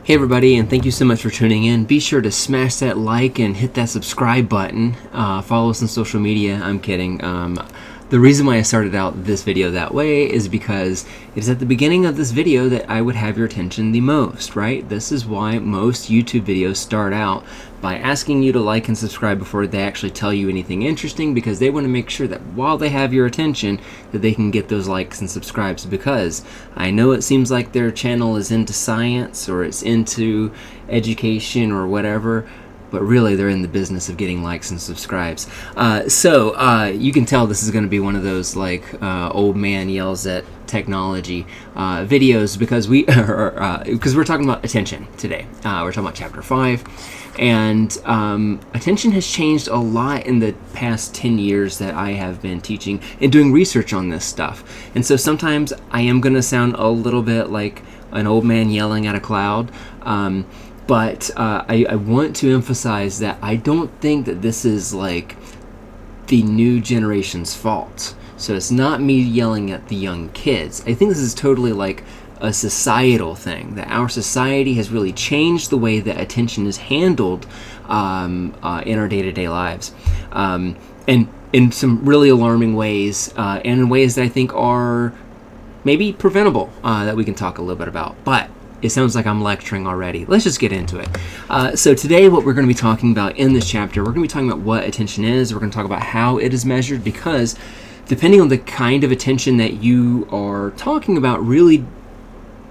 Hey everybody, and thank you so much for tuning in. Be sure to smash that like and hit that subscribe button. Follow us on social media. I'm kidding. The reason why I started out this video that way is because it is at the beginning of this video that I would have your attention the most, right? This is why most YouTube videos start out by asking you to like and subscribe before they actually tell you anything interesting, because they want to make sure that while they have your attention that they can get those likes and subscribes, because I know it seems like their channel is into science or it's into education or whatever, but really they're in the business of getting likes and subscribes. So you can tell this is going to be one of those like old man yells at technology videos, because we're talking about attention today. We're talking about chapter 5, and attention has changed a lot in the past 10 years that I have been teaching and doing research on this stuff. And so sometimes I am going to sound a little bit like an old man yelling at a cloud. But I want to emphasize that I don't think that this is like the new generation's fault. So it's not me yelling at the young kids. I think this is totally like a societal thing, that our society has really changed the way that attention is handled in our day-to-day lives. And in some really alarming ways, and in ways that I think are maybe preventable, that we can talk a little bit about. But it sounds like I'm lecturing already. Let's just get into it. So today what we're going to be talking about in this chapter, we're going to be talking about what attention is. We're going to talk about how it is measured, because depending on the kind of attention that you are talking about really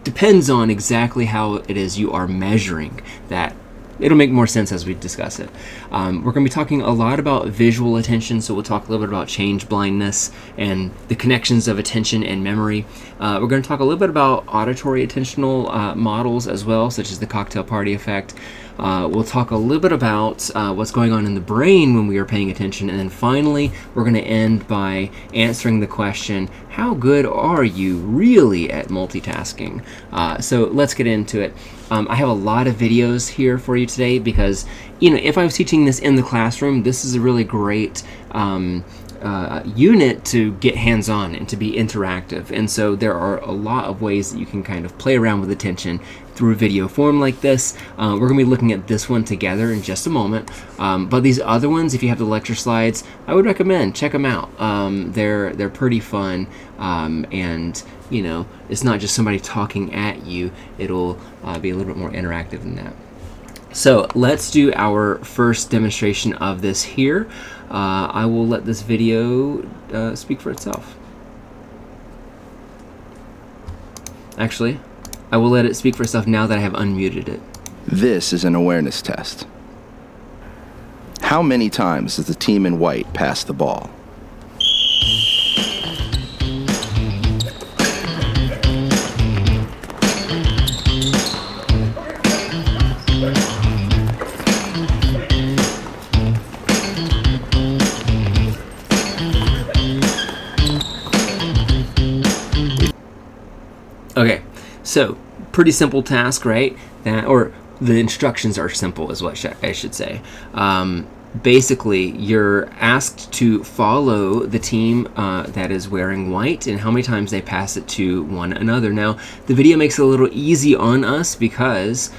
depends on exactly how it is you are measuring that. It'll make more sense as we discuss it. We're going to be talking a lot about visual attention, so we'll talk a little bit about change blindness and the connections of attention and memory. We're going to talk a little bit about auditory attentional models as well, such as the cocktail party effect. We'll talk a little bit about what's going on in the brain when we are paying attention. And then finally, we're going to end by answering the question, how good are you really at multitasking? So let's get into it. I have a lot of videos here for you today because, if I was teaching this in the classroom, this is a really great unit to get hands-on and to be interactive. And so there are a lot of ways that you can kind of play around with attention through video form like this. We're going to be looking at this one together in just a moment. But these other ones, if you have the lecture slides, I would recommend check them out. They're pretty fun, and it's not just somebody talking at you. It'll be a little bit more interactive than that. So let's do our first demonstration of this here. I will let this video speak for itself. Actually, I will let it speak for itself now that I have unmuted it. This is an awareness test. How many times does the team in white pass the ball? Okay, so pretty simple task, right? Or the instructions are simple is what I should say. Basically, you're asked to follow the team that is wearing white and how many times they pass it to one another. Now, the video makes it a little easy on us because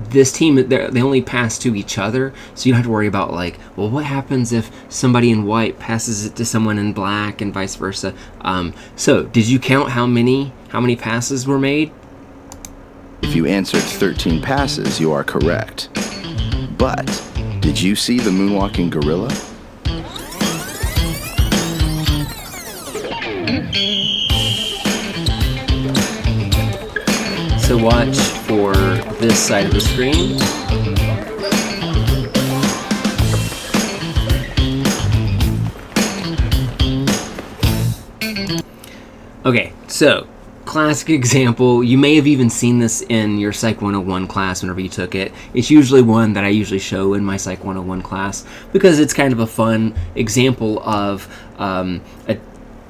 this team, they only pass to each other, so you don't have to worry about like, well, what happens if somebody in white passes it to someone in black and vice versa. So, did you count how many passes were made? If you answered 13 passes, you are correct. But did you see the moonwalking gorilla? So watch for this side of the screen. Okay, so classic example, you may have even seen this in your Psych 101 class whenever you took it. It's usually one that I usually show in my Psych 101 class because it's kind of a fun example of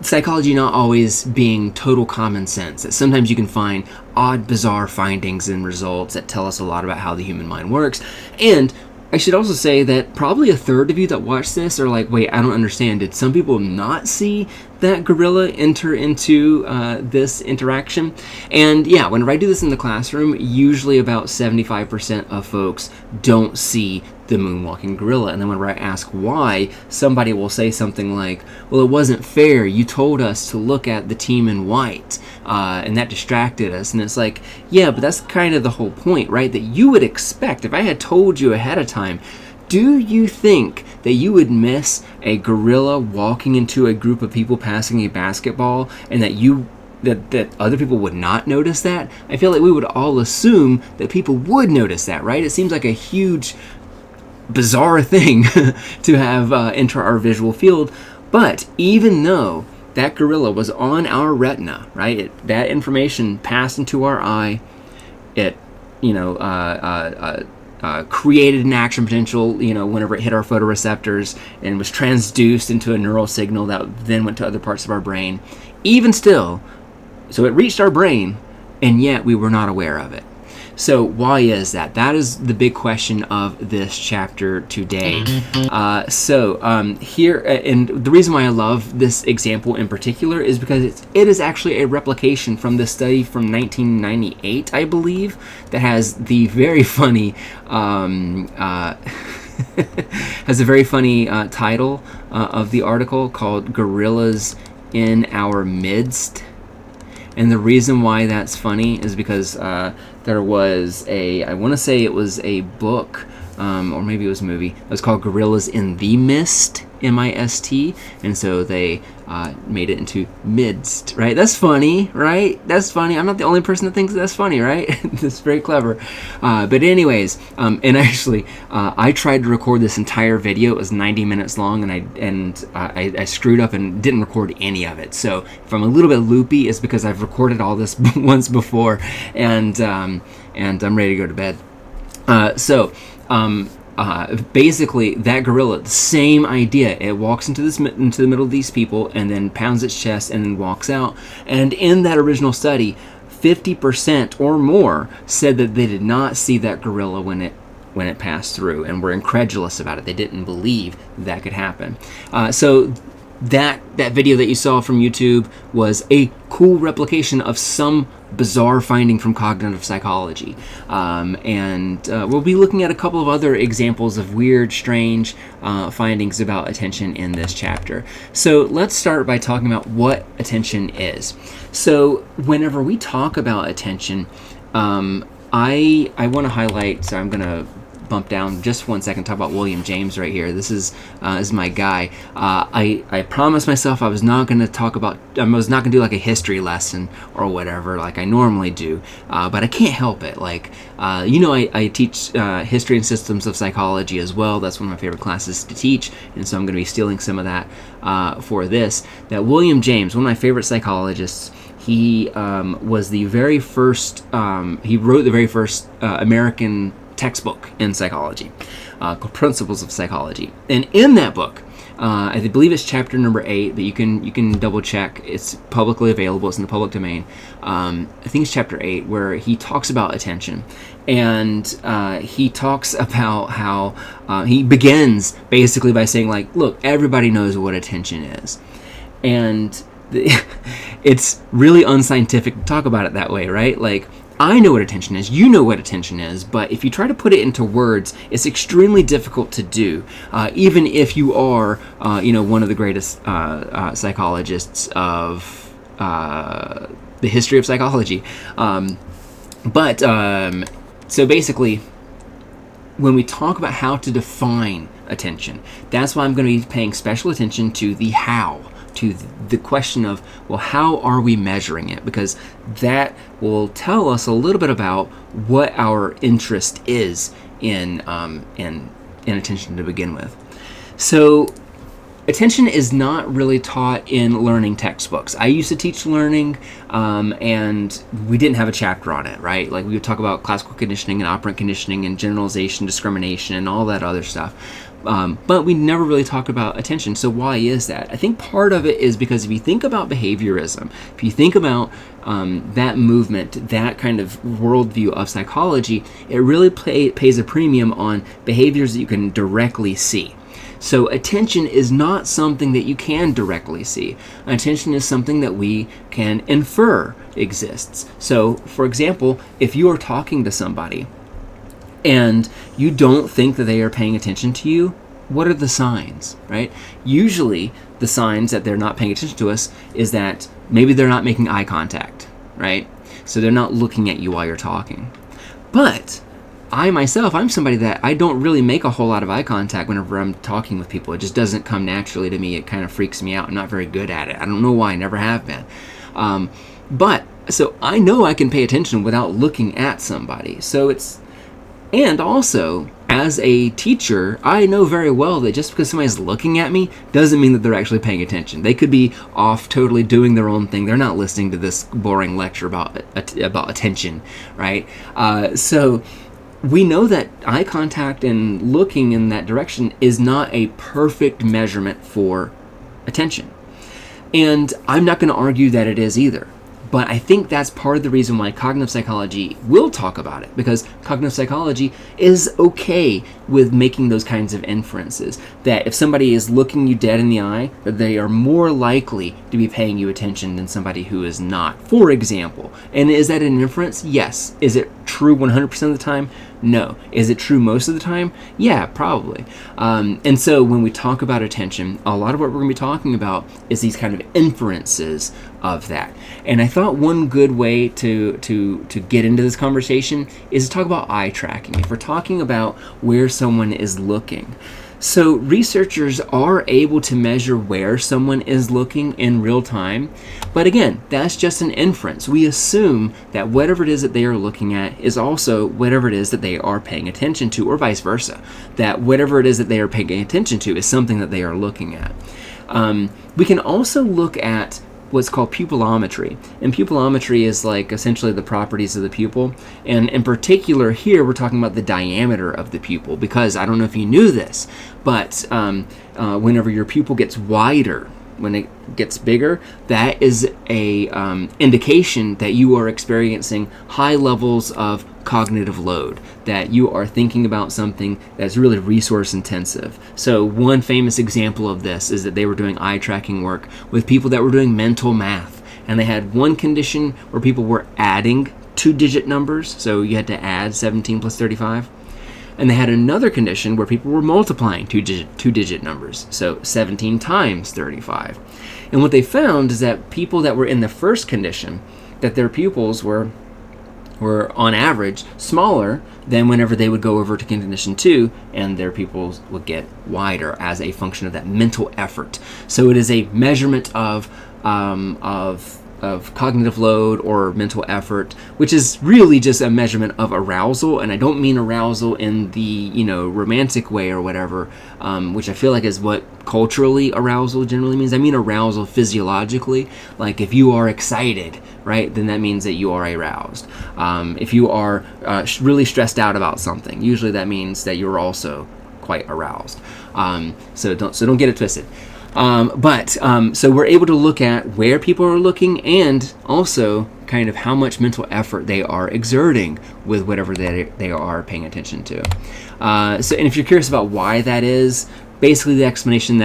psychology not always being total common sense. That sometimes you can find odd, bizarre findings and results that tell us a lot about how the human mind works. And I should also say that probably a third of you that watch this are like, wait, I don't understand. Did some people not see that gorilla enter into this interaction? And yeah, whenever I do this in the classroom, usually about 75% of folks don't see the moonwalking gorilla. And then whenever I ask why, somebody will say something like, well, it wasn't fair. You told us to look at the team in white, and that distracted us. And it's like, yeah, but that's kind of the whole point, right? That you would expect, if I had told you ahead of time, do you think that you would miss a gorilla walking into a group of people passing a basketball, and that other people would not notice that? I feel like we would all assume that people would notice that, right? It seems like a huge, bizarre thing to have enter our visual field. But even though that gorilla was on our retina, right, that information passed into our eye, it, created an action potential, whenever it hit our photoreceptors, and was transduced into a neural signal that then went to other parts of our brain. Even still, so it reached our brain, and yet we were not aware of it. So why is that? That is the big question of this chapter today. Here, and the reason why I love this example in particular is because it is actually a replication from this study from 1998, I believe, that has the very funny title of the article called "Gorillas in Our Midst." And the reason why that's funny is because there was I want to say it was a book, or maybe it was a movie. It was called Gorillas in the Mist, M-I-S-T. And so they made it into midst, right? That's funny, right? That's funny. I'm not the only person that thinks that's funny, right? That's very clever. But anyways, and actually, I tried to record this entire video. It was 90 minutes long, and I screwed up and didn't record any of it. So if I'm a little bit loopy, it's because I've recorded all this once before, and I'm ready to go to bed. Basically, that gorilla, the same idea. It walks into the middle of these people, and then pounds its chest, and then walks out. And in that original study, 50% or more said that they did not see that gorilla when it passed through, and were incredulous about it. They didn't believe that could happen. So that video that you saw from YouTube was a cool replication of some bizarre finding from cognitive psychology. We'll be looking at a couple of other examples of weird, strange findings about attention in this chapter. So let's start by talking about what attention is. So whenever we talk about attention, I want to highlight, so I'm going to bump down just 1 second, talk about William James right here. This is my guy. I promised myself I was not going to do like a history lesson or whatever like I normally do, but I can't help it. I teach history and systems of psychology as well. That's one of my favorite classes to teach, and so I'm going to be stealing some of that for this. That William James, one of my favorite psychologists, he was the very first, he wrote the very first American textbook in psychology, called Principles of Psychology. And in that book, I believe it's chapter number 8, but you can double check. It's publicly available. It's in the public domain. I think it's chapter 8, where he talks about attention. And he talks about how he begins basically by saying, like, look, everybody knows what attention is. And it's really unscientific to talk about it that way, right? Like, I know what attention is, you know what attention is, but if you try to put it into words, it's extremely difficult to do, even if you are, one of the greatest psychologists of the history of psychology. So basically, when we talk about how to define attention, that's why I'm going to be paying special attention to the how, to the question of, well, how are we measuring it? Because that will tell us a little bit about what our interest is in attention to begin with. So attention is not really taught in learning textbooks. I used to teach learning, and we didn't have a chapter on it, right? Like we would talk about classical conditioning and operant conditioning and generalization, discrimination, and all that other stuff. But we never really talked about attention. So why is that? I think part of it is because if you think about behaviorism, if you think about that movement, that kind of worldview of psychology, it really pays a premium on behaviors that you can directly see. So attention is not something that you can directly see. Attention is something that we can infer exists. So, for example, if you are talking to somebody and you don't think that they are paying attention to you, what are the signs, right? Usually the signs that they're not paying attention to us is that maybe they're not making eye contact, right? So they're not looking at you while you're talking. But I myself, I'm somebody that I don't really make a whole lot of eye contact whenever I'm talking with people. It just doesn't come naturally to me. It kind of freaks me out. I'm not very good at it. I don't know why. I never have been. So I know I can pay attention without looking at somebody. And also, as a teacher, I know very well that just because somebody's looking at me doesn't mean that they're actually paying attention. They could be off totally doing their own thing. They're not listening to this boring lecture about attention, right? So we know that eye contact and looking in that direction is not a perfect measurement for attention. And I'm not going to argue that it is either. But I think that's part of the reason why cognitive psychology will talk about it, because cognitive psychology is okay with making those kinds of inferences, that if somebody is looking you dead in the eye, that they are more likely to be paying you attention than somebody who is not, for example. And is that an inference? Yes. Is it true 100% of the time? No. Is it true most of the time? Yeah, probably. And so when we talk about attention, a lot of what we're going to be talking about is these kind of inferences of that. And I thought one good way to get into this conversation is to talk about eye tracking. If we're talking about where someone is looking. So researchers are able to measure where someone is looking in real time. But again, that's just an inference. We assume that whatever it is that they are looking at is also whatever it is that they are paying attention to, or vice versa. That whatever it is that they are paying attention to is something that they are looking at. We can also look at what's called pupillometry. And pupillometry is like essentially the properties of the pupil. And in particular here, we're talking about the diameter of the pupil, because I don't know if you knew this, but whenever your pupil gets wider, when it gets bigger, that is a indication that you are experiencing high levels of cognitive load, that you are thinking about something that's really resource intensive. So one famous example of this is that they were doing eye tracking work with people that were doing mental math, and they had one condition where people were adding 2-digit numbers, so you had to add 17 plus 35. And they had another condition where people were multiplying two-digit numbers, so 17 times 35. And what they found is that people that were in the first condition, that their pupils were on average smaller than whenever they would go over to condition 2, and their pupils would get wider as a function of that mental effort. So it is a measurement of cognitive load or mental effort, which is really just a measurement of arousal. And I don't mean arousal in the romantic way or whatever, which I feel like is what culturally arousal generally means. I mean arousal physiologically. Like if you are excited, right, then that means that you are aroused. If you are really stressed out about something, usually that means that you're also quite aroused. So don't get it twisted. So we're able to look at where people are looking, and also kind of how much mental effort they are exerting with whatever they are paying attention to. And if you're curious about why that is, basically the explanation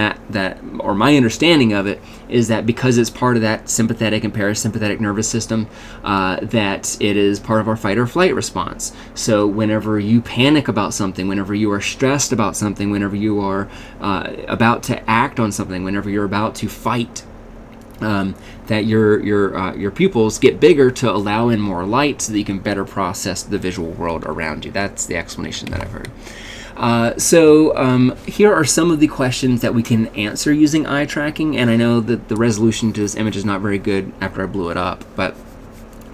or my understanding of it is that because it's part of that sympathetic and parasympathetic nervous system, that it is part of our fight or flight response. So whenever you panic about something, whenever you are stressed about something, whenever you are about to act on something, whenever you're about to fight, that your pupils get bigger to allow in more light so that you can better process the visual world around you. That's the explanation that I've heard. Here are some of the questions that we can answer using eye tracking, and I know that the resolution to this image is not very good after I blew it up, but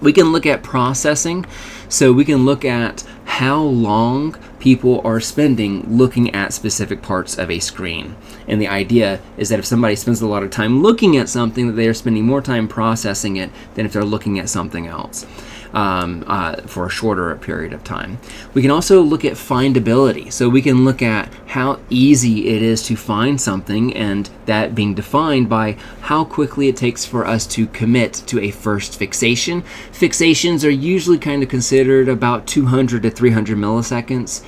we can look at processing. So we can look at how long people are spending looking at specific parts of a screen. And the idea is that if somebody spends a lot of time looking at something, that they are spending more time processing it than if they're looking at something else for a shorter period of time. We can also look at findability. So we can look at how easy it is to find something, and that being defined by how quickly it takes for us to commit to a first fixation. Fixations are usually kind of considered about 200 to 300 milliseconds.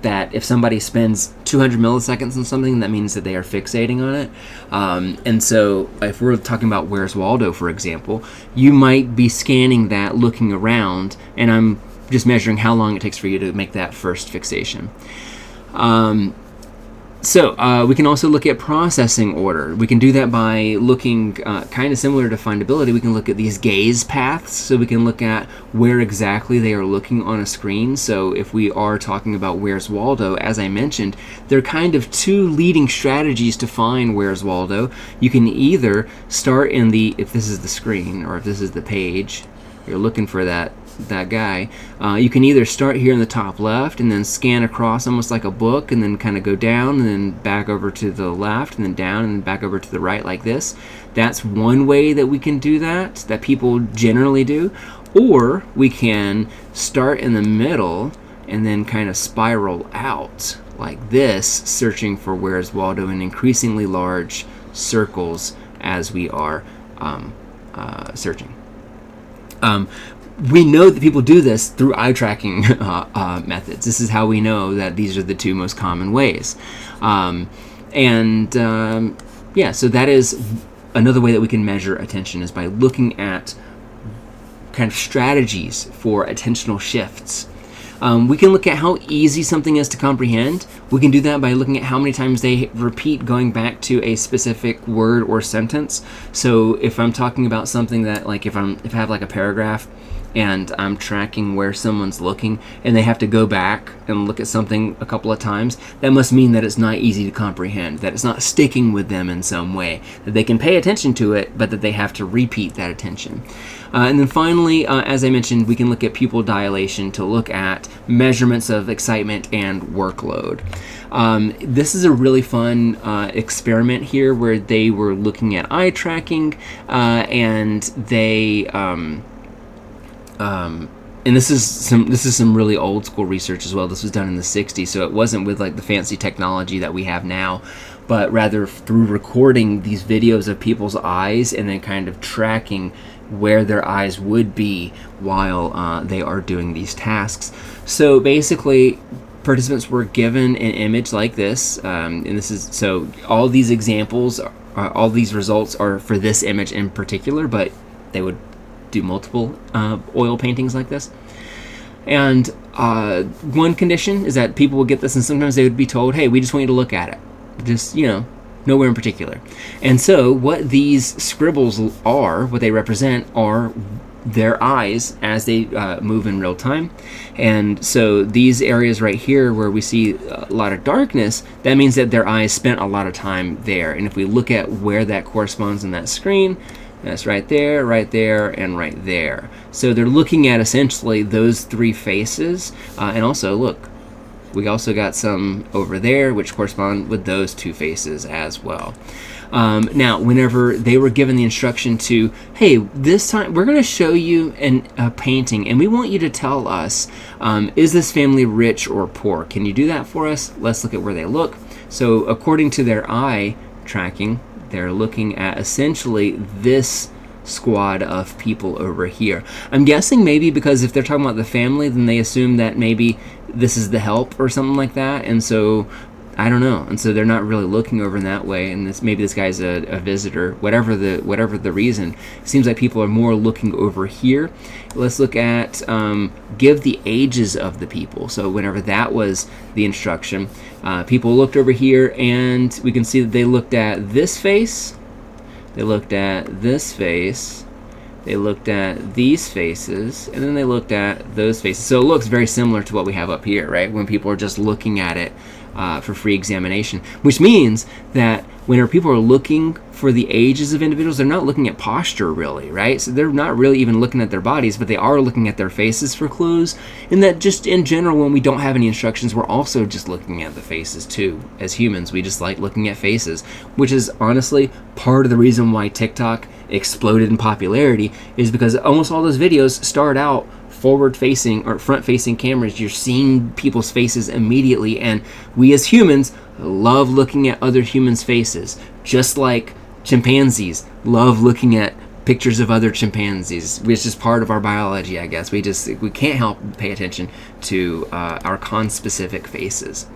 That if somebody spends 200 milliseconds on something, that means that they are fixating on it. And so if we're talking about Where's Waldo, for example, you might be scanning that, looking around, and I'm just measuring how long it takes for you to make that first fixation. So we can also look at processing order. We can do that by looking kind of similar to findability. We can look at these gaze paths, so we can look at where exactly they are looking on a screen. So if we are talking about Where's Waldo, as I mentioned, there are kind of two leading strategies to find Where's Waldo. You can either start in the, if this is the screen or if this is the page, you're looking for that guy, you can either start here in the top left and then scan across almost like a book, and then kind of go down and then back over to the left and then down and then back over to the right like this. That's one way that we can do that people generally do. Or we can start in the middle and then kind of spiral out like this, searching for Where's Waldo in increasingly large circles as we are searching. We know that people do this through eye tracking methods. This is how we know that these are the two most common ways. Yeah, so that is another way that we can measure attention, is by looking at kind of strategies for attentional shifts. We can look at how easy something is to comprehend. We can do that by looking at how many times they repeat going back to a specific word or sentence. So if I'm talking about something that, like if I have like a paragraph and I'm tracking where someone's looking and they have to go back and look at something a couple of times, that must mean that it's not easy to comprehend, that it's not sticking with them in some way, that they can pay attention to it, but that they have to repeat that attention. And then finally, as I mentioned, we can look at pupil dilation to look at measurements of excitement and workload. This is a really fun experiment here where they were looking at eye tracking, and they and this is some really old school research as well. This was done in the 60s, so it wasn't with like the fancy technology that we have now, but rather through recording these videos of people's eyes and then kind of tracking where their eyes would be while they are doing these tasks. So basically, participants were given an image like this, and this is, so all these examples, all these results are for this image in particular, but they would do multiple oil paintings like this. And one condition is that people would get this, and sometimes they would be told, hey, we just want you to look at it. Just, nowhere in particular. And so what these scribbles are, what they represent, are their eyes as they move in real time. And so these areas right here where we see a lot of darkness, that means that their eyes spent a lot of time there. And if we look at where that corresponds on that screen, that's right there, and right there. So they're looking at essentially those three faces. And also, look, we also got some over there which correspond with those two faces as well. Now, whenever they were given the instruction to, hey, this time we're going to show you a painting, and we want you to tell us, is this family rich or poor? Can you do that for us? Let's look at where they look. So according to their eye tracking, they're looking at essentially this squad of people over here. I'm guessing maybe because if they're talking about the family, then they assume that maybe this is the help or something like that, and so I don't know, and so they're not really looking over in that way, and maybe this guy's a visitor. Whatever the reason, it seems like people are more looking over here. Let's look at give the ages of the people. So whenever that was the instruction, people looked over here, and we can see that they looked at this face, they looked at this face, they looked at these faces, and then they looked at those faces. So it looks very similar to what we have up here, right? When people are just looking at it for free examination, which means that whenever people are looking for the ages of individuals, they're not looking at posture really, right? So they're not really even looking at their bodies, but they are looking at their faces for clues. And that just in general, when we don't have any instructions, we're also just looking at the faces too. As humans, we just like looking at faces, which is honestly part of the reason why TikTok exploded in popularity, is because almost all those videos start out forward-facing or front-facing cameras. You're seeing people's faces immediately, and we as humans love looking at other humans' faces, just like chimpanzees love looking at pictures of other chimpanzees, which is part of our biology, I guess. We can't help but pay attention to our conspecific faces.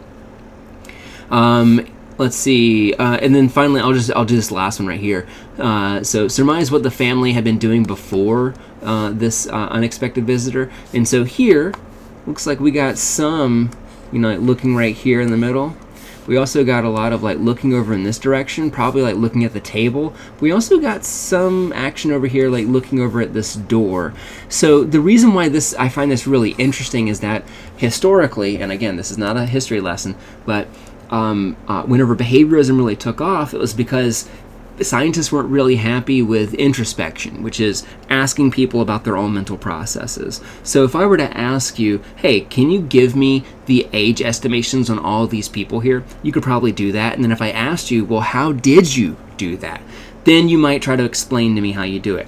Let's see, and then finally, I'll do this last one right here. So surmise what the family had been doing before this unexpected visitor. And so here, looks like we got some, like looking right here in the middle. We also got a lot of like looking over in this direction, probably like looking at the table. We also got some action over here, like looking over at this door. So the reason why I find this really interesting is that historically, and again, this is not a history lesson, but whenever behaviorism really took off, it was because scientists weren't really happy with introspection, which is asking people about their own mental processes. So if I were to ask you, hey, can you give me the age estimations on all these people here? You could probably do that. And then if I asked you, well, how did you do that? Then you might try to explain to me how you do it.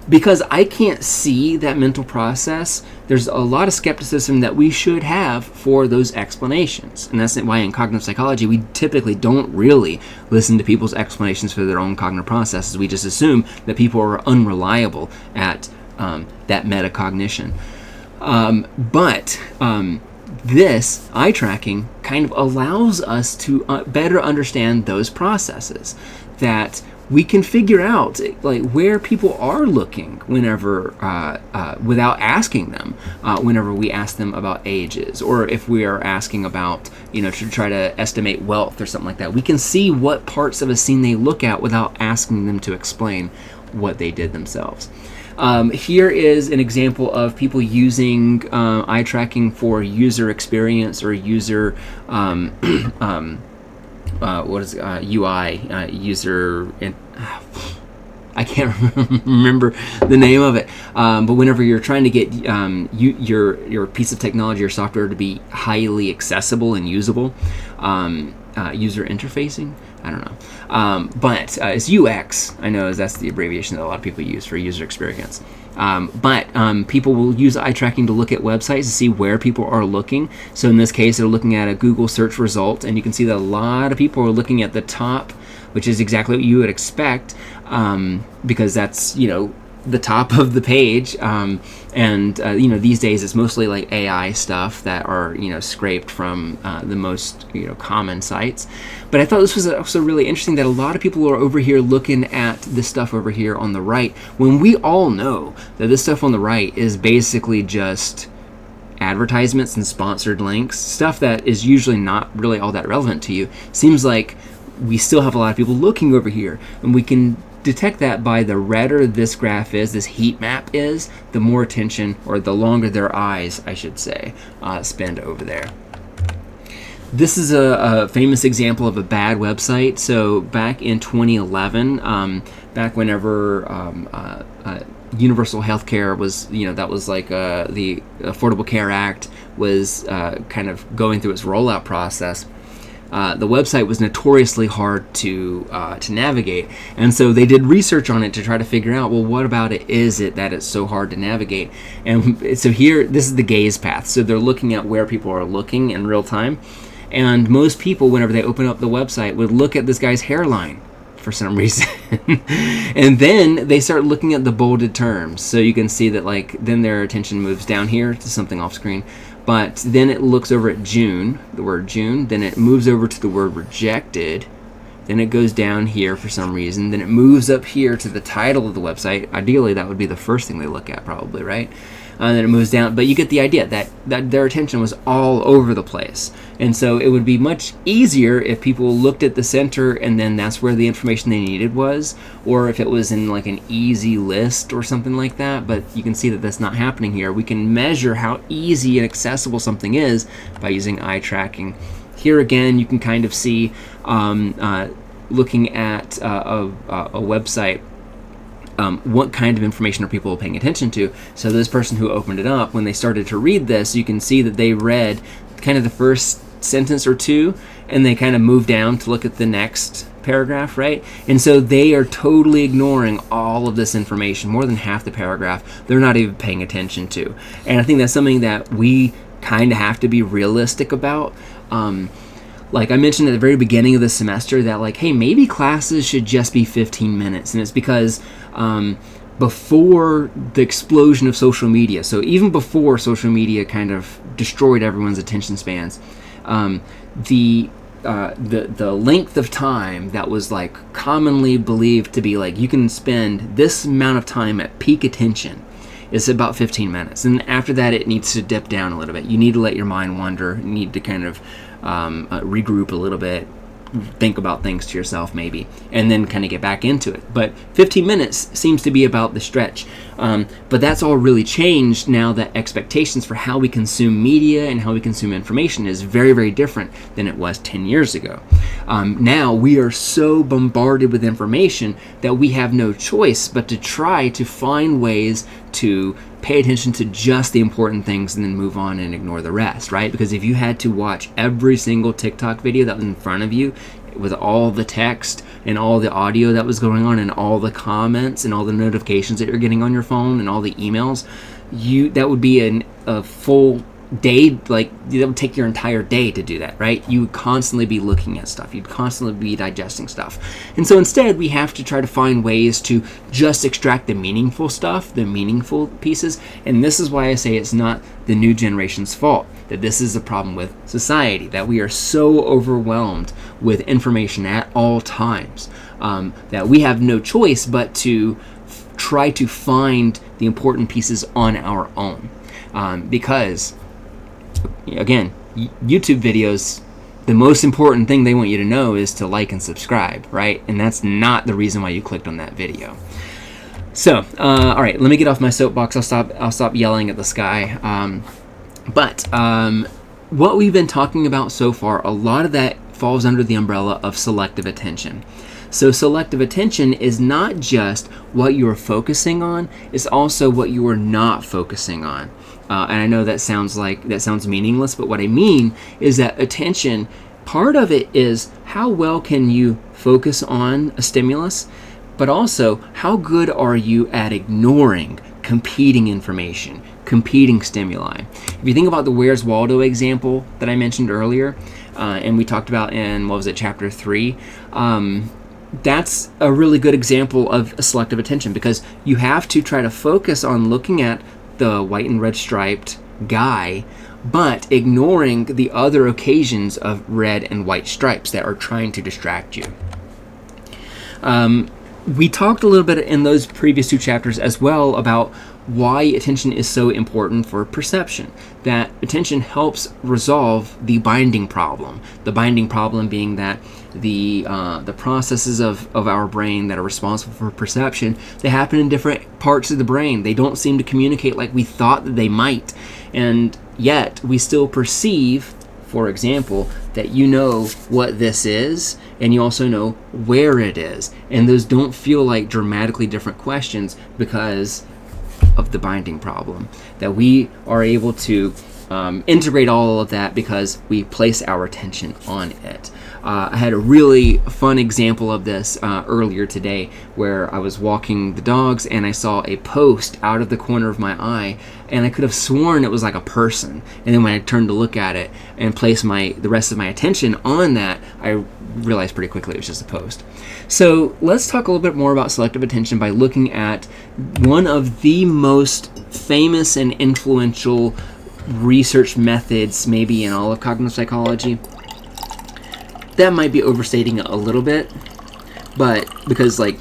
Because I can't see that mental process, there's a lot of skepticism that we should have for those explanations. And that's why in cognitive psychology, we typically don't really listen to people's explanations for their own cognitive processes. We just assume that people are unreliable at that metacognition. But this eye tracking kind of allows us to better understand those processes, that we can figure out like where people are looking whenever without asking them, whenever we ask them about ages, or if we are asking about, to try to estimate wealth or something like that. We can see what parts of a scene they look at without asking them to explain what they did themselves. Here is an example of people using eye tracking for user experience or user UI, user, I can't remember the name of it, but whenever you're trying to get your piece of technology or software to be highly accessible and usable, user interfacing, I don't know, but it's UX, I know that's the abbreviation that a lot of people use for user experience. But people will use eye tracking to look at websites to see where people are looking. So in this case, they're looking at a Google search result, and you can see that a lot of people are looking at the top, which is exactly what you would expect, because that's, the top of the page. These days it's mostly like AI stuff that are, scraped from the most, common sites. But I thought this was also really interesting that a lot of people are over here looking at this stuff over here on the right, when we all know that this stuff on the right is basically just advertisements and sponsored links, stuff that is usually not really all that relevant to you. Seems like we still have a lot of people looking over here, and we can detect that by the redder this graph is, this heat map is, the more attention, or the longer their eyes, I should say, spend over there. This is a famous example of a bad website. So back in 2011, back whenever universal health care was, that was like the Affordable Care Act was kind of going through its rollout process. The website was notoriously hard to navigate, and so they did research on it to try to figure out, well, what about it is it that it's so hard to navigate? And so here, this is the gaze path. So they're looking at where people are looking in real time, and most people, whenever they open up the website, would look at this guy's hairline for some reason. And then they start looking at the bolded terms. So you can see that then their attention moves down here to something off screen. But then it looks over at June, the word June. Then it moves over to the word rejected. Then it goes down here for some reason. Then it moves up here to the title of the website. Ideally, that would be the first thing they look at, probably, right? And then it moves down. But you get the idea that their attention was all over the place. And so it would be much easier if people looked at the center and then that's where the information they needed was, or if it was in like an easy list or something like that. But you can see that that's not happening here. We can measure how easy and accessible something is by using eye tracking. Here again, you can kind of see looking at a website, what kind of information are people paying attention to. So this person who opened it up, when they started to read this, you can see that they read kind of the first sentence or two, and they kind of move down to look at the next paragraph, right? And so they are totally ignoring all of this information. More than half the paragraph they're not even paying attention to. And I think that's something that we kind of have to be realistic about. Like I mentioned at the very beginning of the semester that, like, hey, maybe classes should just be 15 minutes. And it's because before the explosion of social media, so even before social media kind of destroyed everyone's attention spans, the length of time that was like commonly believed to be like you can spend this amount of time at peak attention is about 15 minutes. And after that, it needs to dip down a little bit. You need to let your mind wander. You need to kind of regroup a little bit, think about things to yourself maybe, and then kind of get back into it. But 15 minutes seems to be about the stretch. But that's all really changed now that expectations for how we consume media and how we consume information is very, very different than it was 10 years ago. Now we are so bombarded with information that we have no choice but to try to find ways to pay attention to just the important things and then move on and ignore the rest, right? Because if you had to watch every single TikTok video that was in front of you with all the text and all the audio that was going on and all the comments and all the notifications that you're getting on your phone and all the emails, that would be a full day. Like, that would take your entire day to do that, right? You would constantly be looking at stuff. You'd constantly be digesting stuff. And so instead, we have to try to find ways to just extract the meaningful stuff, the meaningful pieces. And this is why I say it's not the new generation's fault, that this is a problem with society, that we are so overwhelmed with information at all times, that we have no choice but to try to find the important pieces on our own. Because again, YouTube videos, the most important thing they want you to know is to like and subscribe, right? And that's not the reason why you clicked on that video. So, all right, let me get off my soapbox. I'll stop yelling at the sky. But what we've been talking about so far, a lot of that falls under the umbrella of selective attention. So selective attention is not just what you are focusing on, it's also what you are not focusing on. And I know that sounds meaningless, but what I mean is that attention, part of it is how well can you focus on a stimulus, but also how good are you at ignoring competing information, competing stimuli. If you think about the Where's Waldo example that I mentioned earlier, and we talked about in, chapter 3, that's a really good example of a selective attention, because you have to try to focus on looking at the white and red striped guy, but ignoring the other occasions of red and white stripes that are trying to distract you. We talked a little bit in those previous 2 chapters as well about why attention is so important for perception, that attention helps resolve the binding problem. The binding problem being that the processes of our brain that are responsible for perception, they happen in different parts of the brain. They don't seem to communicate like we thought that they might, and yet we still perceive, for example, that you know what this is, and you also know where it is. And those don't feel like dramatically different questions because of the binding problem. That we are able to integrate all of that because we place our attention on it. I had a really fun example of this earlier today, where I was walking the dogs and I saw a post out of the corner of my eye, and I could have sworn it was like a person. And then when I turned to look at it and place the rest of my attention on that, I realized pretty quickly it was just a post. So let's talk a little bit more about selective attention by looking at one of the most famous and influential research methods maybe in all of cognitive psychology. That might be overstating it a little bit, but because like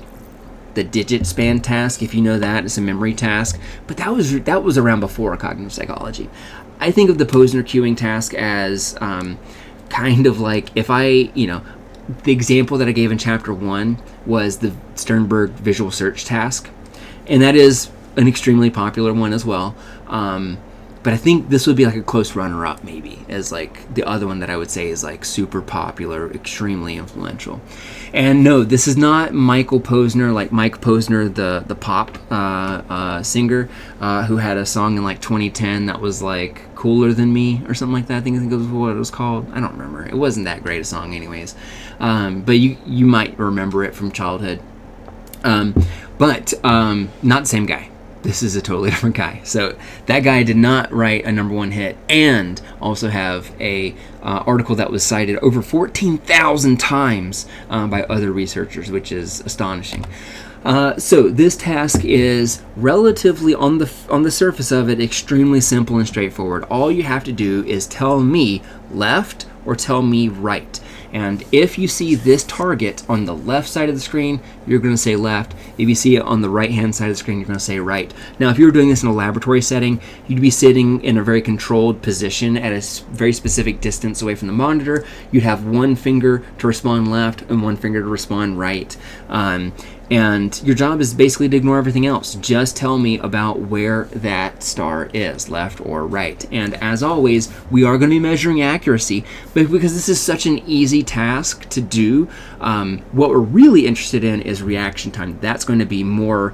the digit span task, if you know that, it's a memory task, but that was around before cognitive psychology. I think of the Posner queuing task as kind of like, if the example that I gave in chapter 1 was the Sternberg visual search task, and that is an extremely popular one as well. But I think this would be like a close runner-up, maybe, as like the other one that I would say is like super popular, extremely influential. And no, this is not Michael Posner, like Mike Posner, the pop singer, who had a song in like 2010 that was like Cooler Than Me or something like that. I think it was what it was called. I don't remember. It wasn't that great a song anyways. But you might remember it from childhood. But not the same guy. This is a totally different guy. So that guy did not write a #1 hit and also have a article that was cited over 14,000 times by other researchers, which is astonishing. So this task is relatively, on the surface of it, extremely simple and straightforward. All you have to do is tell me left or tell me right. And if you see this target on the left side of the screen, you're going to say left. If you see it on the right-hand side of the screen, you're going to say right. Now, if you were doing this in a laboratory setting, you'd be sitting in a very controlled position at a very specific distance away from the monitor. You'd have one finger to respond left and one finger to respond right. And your job is basically to ignore everything else. Just tell me about where that star is, left or right. And as always, we are going to be measuring accuracy, but because this is such an easy task to do, what we're really interested in is reaction time. That's going to be more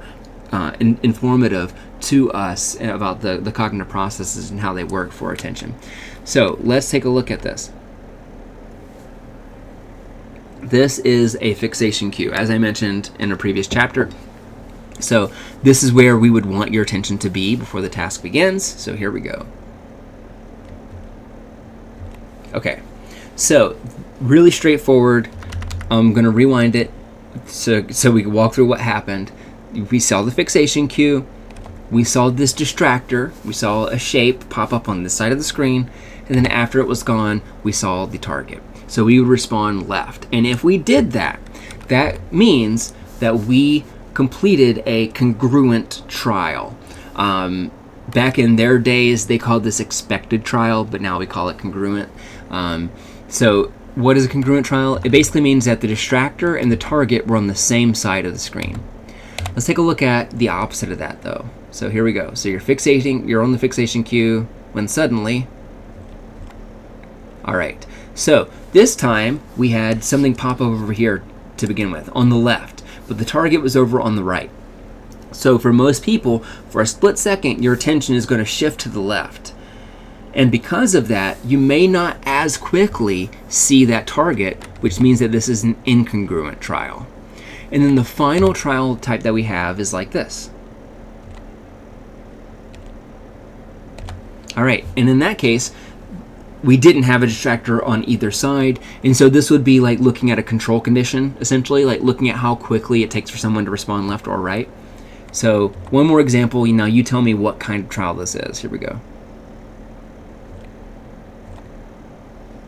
informative to us about the cognitive processes and how they work for attention. So let's take a look at this. This is a fixation cue, as I mentioned in a previous chapter. So this is where we would want your attention to be before the task begins. So here we go. Okay, so really straightforward. I'm going to rewind it so we can walk through what happened. We saw the fixation cue. We saw this distractor. We saw a shape pop up on this side of the screen. And then after it was gone, we saw the target. So we would respond left. And if we did that, that means that we completed a congruent trial. Back in their days, they called this expected trial, but now we call it congruent. So what is a congruent trial? It basically means that the distractor and the target were on the same side of the screen. Let's take a look at the opposite of that, though. So here we go. So you're on the fixation cue when suddenly, all right. So this time we had something pop up over here to begin with on the left, but the target was over on the right. So for most people, for a split second, your attention is going to shift to the left. And because of that, you may not as quickly see that target, which means that this is an incongruent trial. And then the final trial type that we have is like this. All right, and in that case, we didn't have a distractor on either side, and so this would be like looking at a control condition, essentially, like looking at how quickly it takes for someone to respond left or right. So one more example, now you tell me what kind of trial this is. Here we go.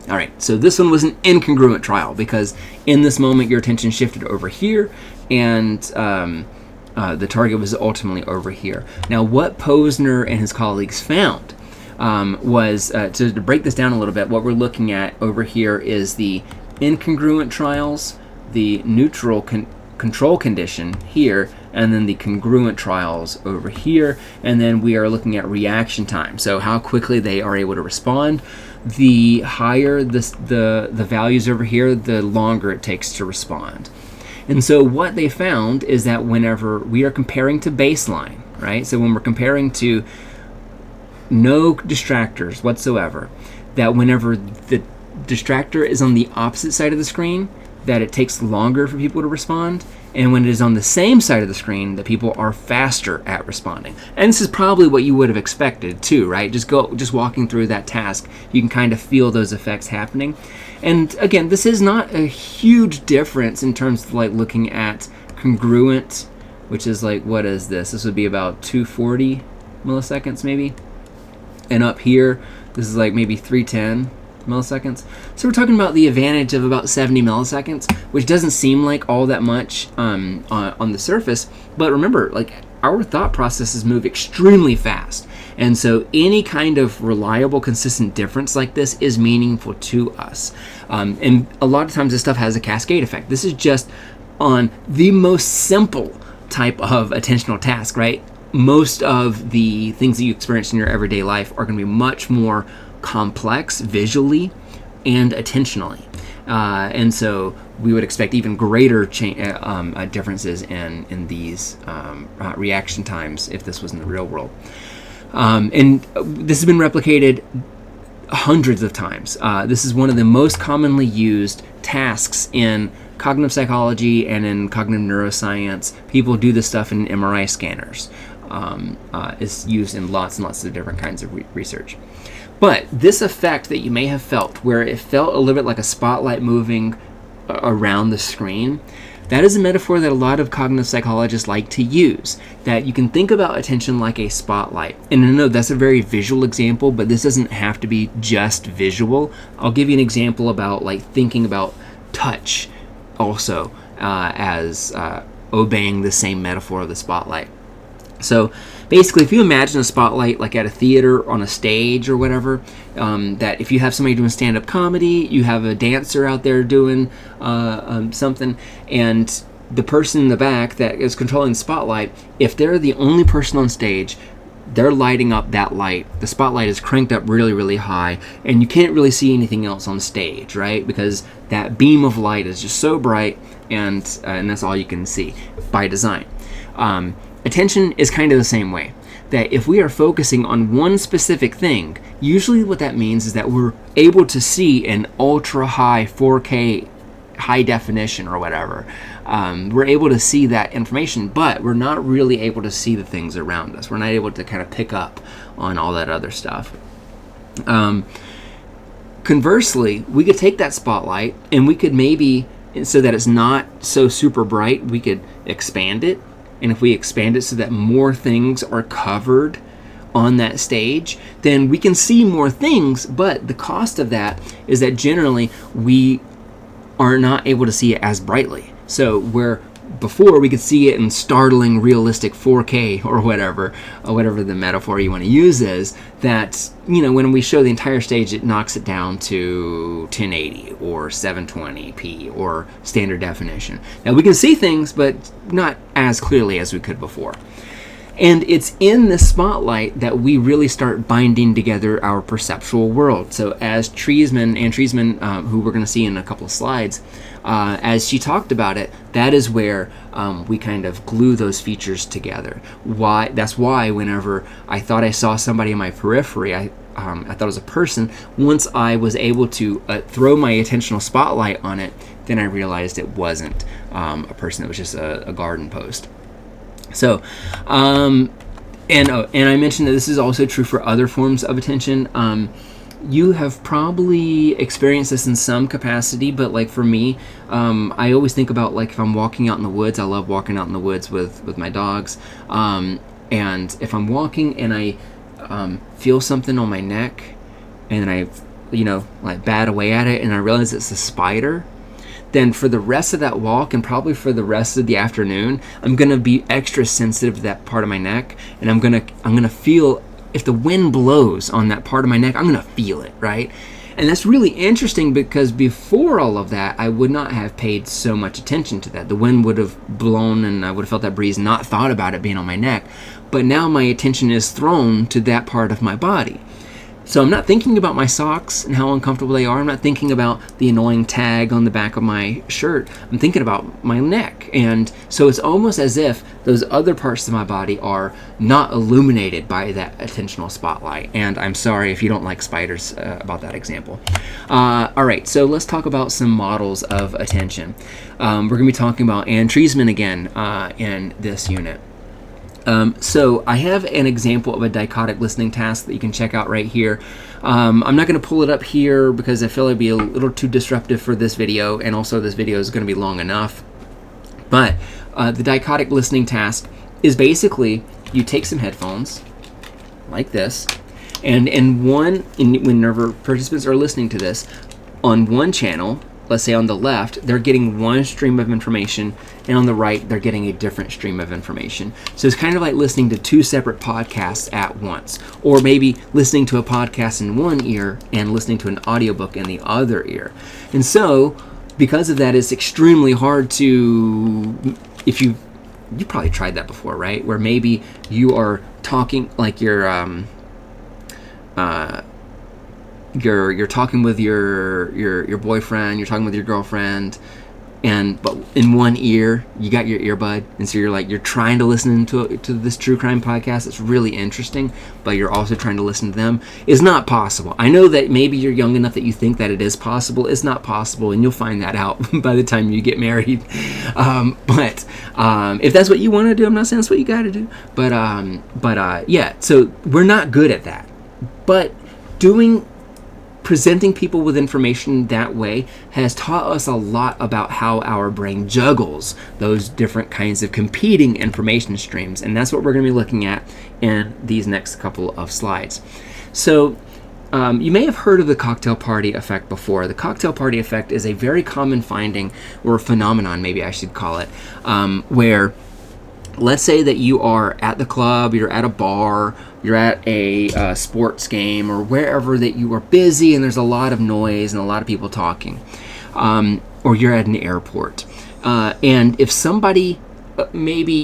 All right, so this one was an incongruent trial because in this moment your attention shifted over here, and the target was ultimately over here. Now what Posner and his colleagues found was, to break this down a little bit, what we're looking at over here is the incongruent trials, the neutral control condition here, and then the congruent trials over here, and then we are looking at reaction time, so how quickly they are able to respond. The higher the values over here, the longer it takes to respond. And so what they found is that whenever we are comparing to baseline, right, so when we're comparing to no distractors whatsoever, that whenever the distractor is on the opposite side of the screen, that it takes longer for people to respond, and when it is on the same side of the screen, that people are faster at responding. And this is probably what you would have expected too, right? Just walking through that task, you can kind of feel those effects happening. And again, this is not a huge difference in terms of like looking at congruent, which is like, what is this? This would be about 240 milliseconds maybe. And up here, this is like maybe 310 milliseconds. So we're talking about the advantage of about 70 milliseconds, which doesn't seem like all that much on the surface. But remember, like, our thought processes move extremely fast. And so any kind of reliable, consistent difference like this is meaningful to us. And a lot of times this stuff has a cascade effect. This is just on the most simple type of attentional task, right? most of the things that you experience in your everyday life are going to be much more complex visually and attentionally. And so we would expect even greater differences in these reaction times if this was in the real world. And this has been replicated hundreds of times. This is one of the most commonly used tasks in cognitive psychology and in cognitive neuroscience. People do this stuff in MRI scanners. It's used in lots and lots of different kinds of research. But this effect that you may have felt, where it felt a little bit like a spotlight moving around the screen, that is a metaphor that a lot of cognitive psychologists like to use, that you can think about attention like a spotlight. And I know that's a very visual example, but this doesn't have to be just visual. I'll give you an example about like thinking about touch also as obeying the same metaphor of the spotlight. So basically, if you imagine a spotlight like at a theater on a stage or whatever, that if you have somebody doing stand-up comedy, you have a dancer out there doing something, and the person in the back that is controlling the spotlight, if they're the only person on stage, they're lighting up that light. The spotlight is cranked up really, really high, and you can't really see anything else on stage, right? Because that beam of light is just so bright, and that's all you can see by design. Attention is kind of the same way, that if we are focusing on one specific thing, usually what that means is that we're able to see an ultra high 4K high definition or whatever. We're able to see that information, but we're not really able to see the things around us. We're not able to kind of pick up on all that other stuff. Conversely, we could take that spotlight and we could maybe, so that it's not so super bright, we could expand it. And if we expand it so that more things are covered on that stage, then we can see more things, but the cost of that is that generally we are not able to see it as brightly. So where before we could see it in startling, realistic 4K or whatever the metaphor you want to use is, that, you know, when we show the entire stage, it knocks it down to 1080 or 720p or standard definition. Now we can see things, but not as clearly as we could before. And it's in the spotlight that we really start binding together our perceptual world. So as Ann Treisman, who we're going to see in a couple of slides, as she talked about it, that is where we kind of glue those features together. That's why whenever I thought I saw somebody in my periphery, I thought it was a person. Once I was able to throw my attentional spotlight on it, then I realized it wasn't a person. It was just a garden post. So, and I mentioned that this is also true for other forms of attention. You have probably experienced this in some capacity, but like for me, I always think about like if I'm walking out in the woods. I love walking out in the woods with my dogs. And if I'm walking and I feel something on my neck, and I, like bat away at it, and I realize it's a spider, then for the rest of that walk and probably for the rest of the afternoon, I'm gonna be extra sensitive to that part of my neck, and I'm gonna feel if the wind blows on that part of my neck, I'm gonna feel it, right? And that's really interesting because before all of that, I would not have paid so much attention to that. The wind would have blown and I would have felt that breeze, not thought about it being on my neck. But now my attention is thrown to that part of my body. So I'm not thinking about my socks and how uncomfortable they are. I'm not thinking about the annoying tag on the back of my shirt. I'm thinking about my neck. And so it's almost as if those other parts of my body are not illuminated by that attentional spotlight. And I'm sorry if you don't like spiders about that example. All right, so let's talk about some models of attention. We're going to be talking about Ann Treisman again in this unit. So I have an example of a dichotic listening task that you can check out right here. I'm not going to pull it up here because I feel it'd be a little too disruptive for this video, and also this video is going to be long enough. But the dichotic listening task is basically you take some headphones like this, and whenever participants are listening to this, on one channel, let's say on the left, they're getting one stream of information, and on the right, they're getting a different stream of information. So it's kind of like listening to two separate podcasts at once, or maybe listening to a podcast in one ear and listening to an audiobook in the other ear. And so, because of that, it's extremely hard to, if you you probably tried that before, right? Where maybe you are talking like you're talking with your boyfriend, you're talking with your girlfriend, but in one ear you got your earbud, and so you're trying to listen to this true crime podcast. It's really interesting, but you're also trying to listen to them. It's not possible. I know that maybe you're young enough that you think that it is possible. It's not possible, and you'll find that out by the time you get married. But if that's what you want to do, I'm not saying that's what you got to do. But yeah. So we're not good at that. But presenting people with information that way has taught us a lot about how our brain juggles those different kinds of competing information streams, and that's what we're going to be looking at in these next couple of slides. So you may have heard of the cocktail party effect before. The cocktail party effect is a very common finding, or phenomenon maybe I should call it, where let's say that you are at the club, you're at a bar, you're at a sports game, or wherever that you are busy and there's a lot of noise and a lot of people talking, or you're at an airport. And if somebody maybe,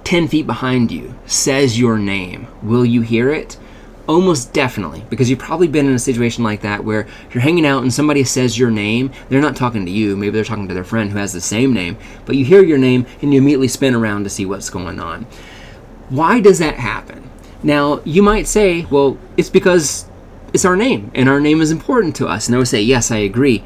10 feet behind you says your name, will you hear it? Almost definitely, because you've probably been in a situation like that where you're hanging out and somebody says your name. They're not talking to you. Maybe they're talking to their friend who has the same name, but you hear your name and you immediately spin around to see what's going on. Why does that happen? Now, you might say, well, it's because it's our name and our name is important to us. And I would say, yes, I agree.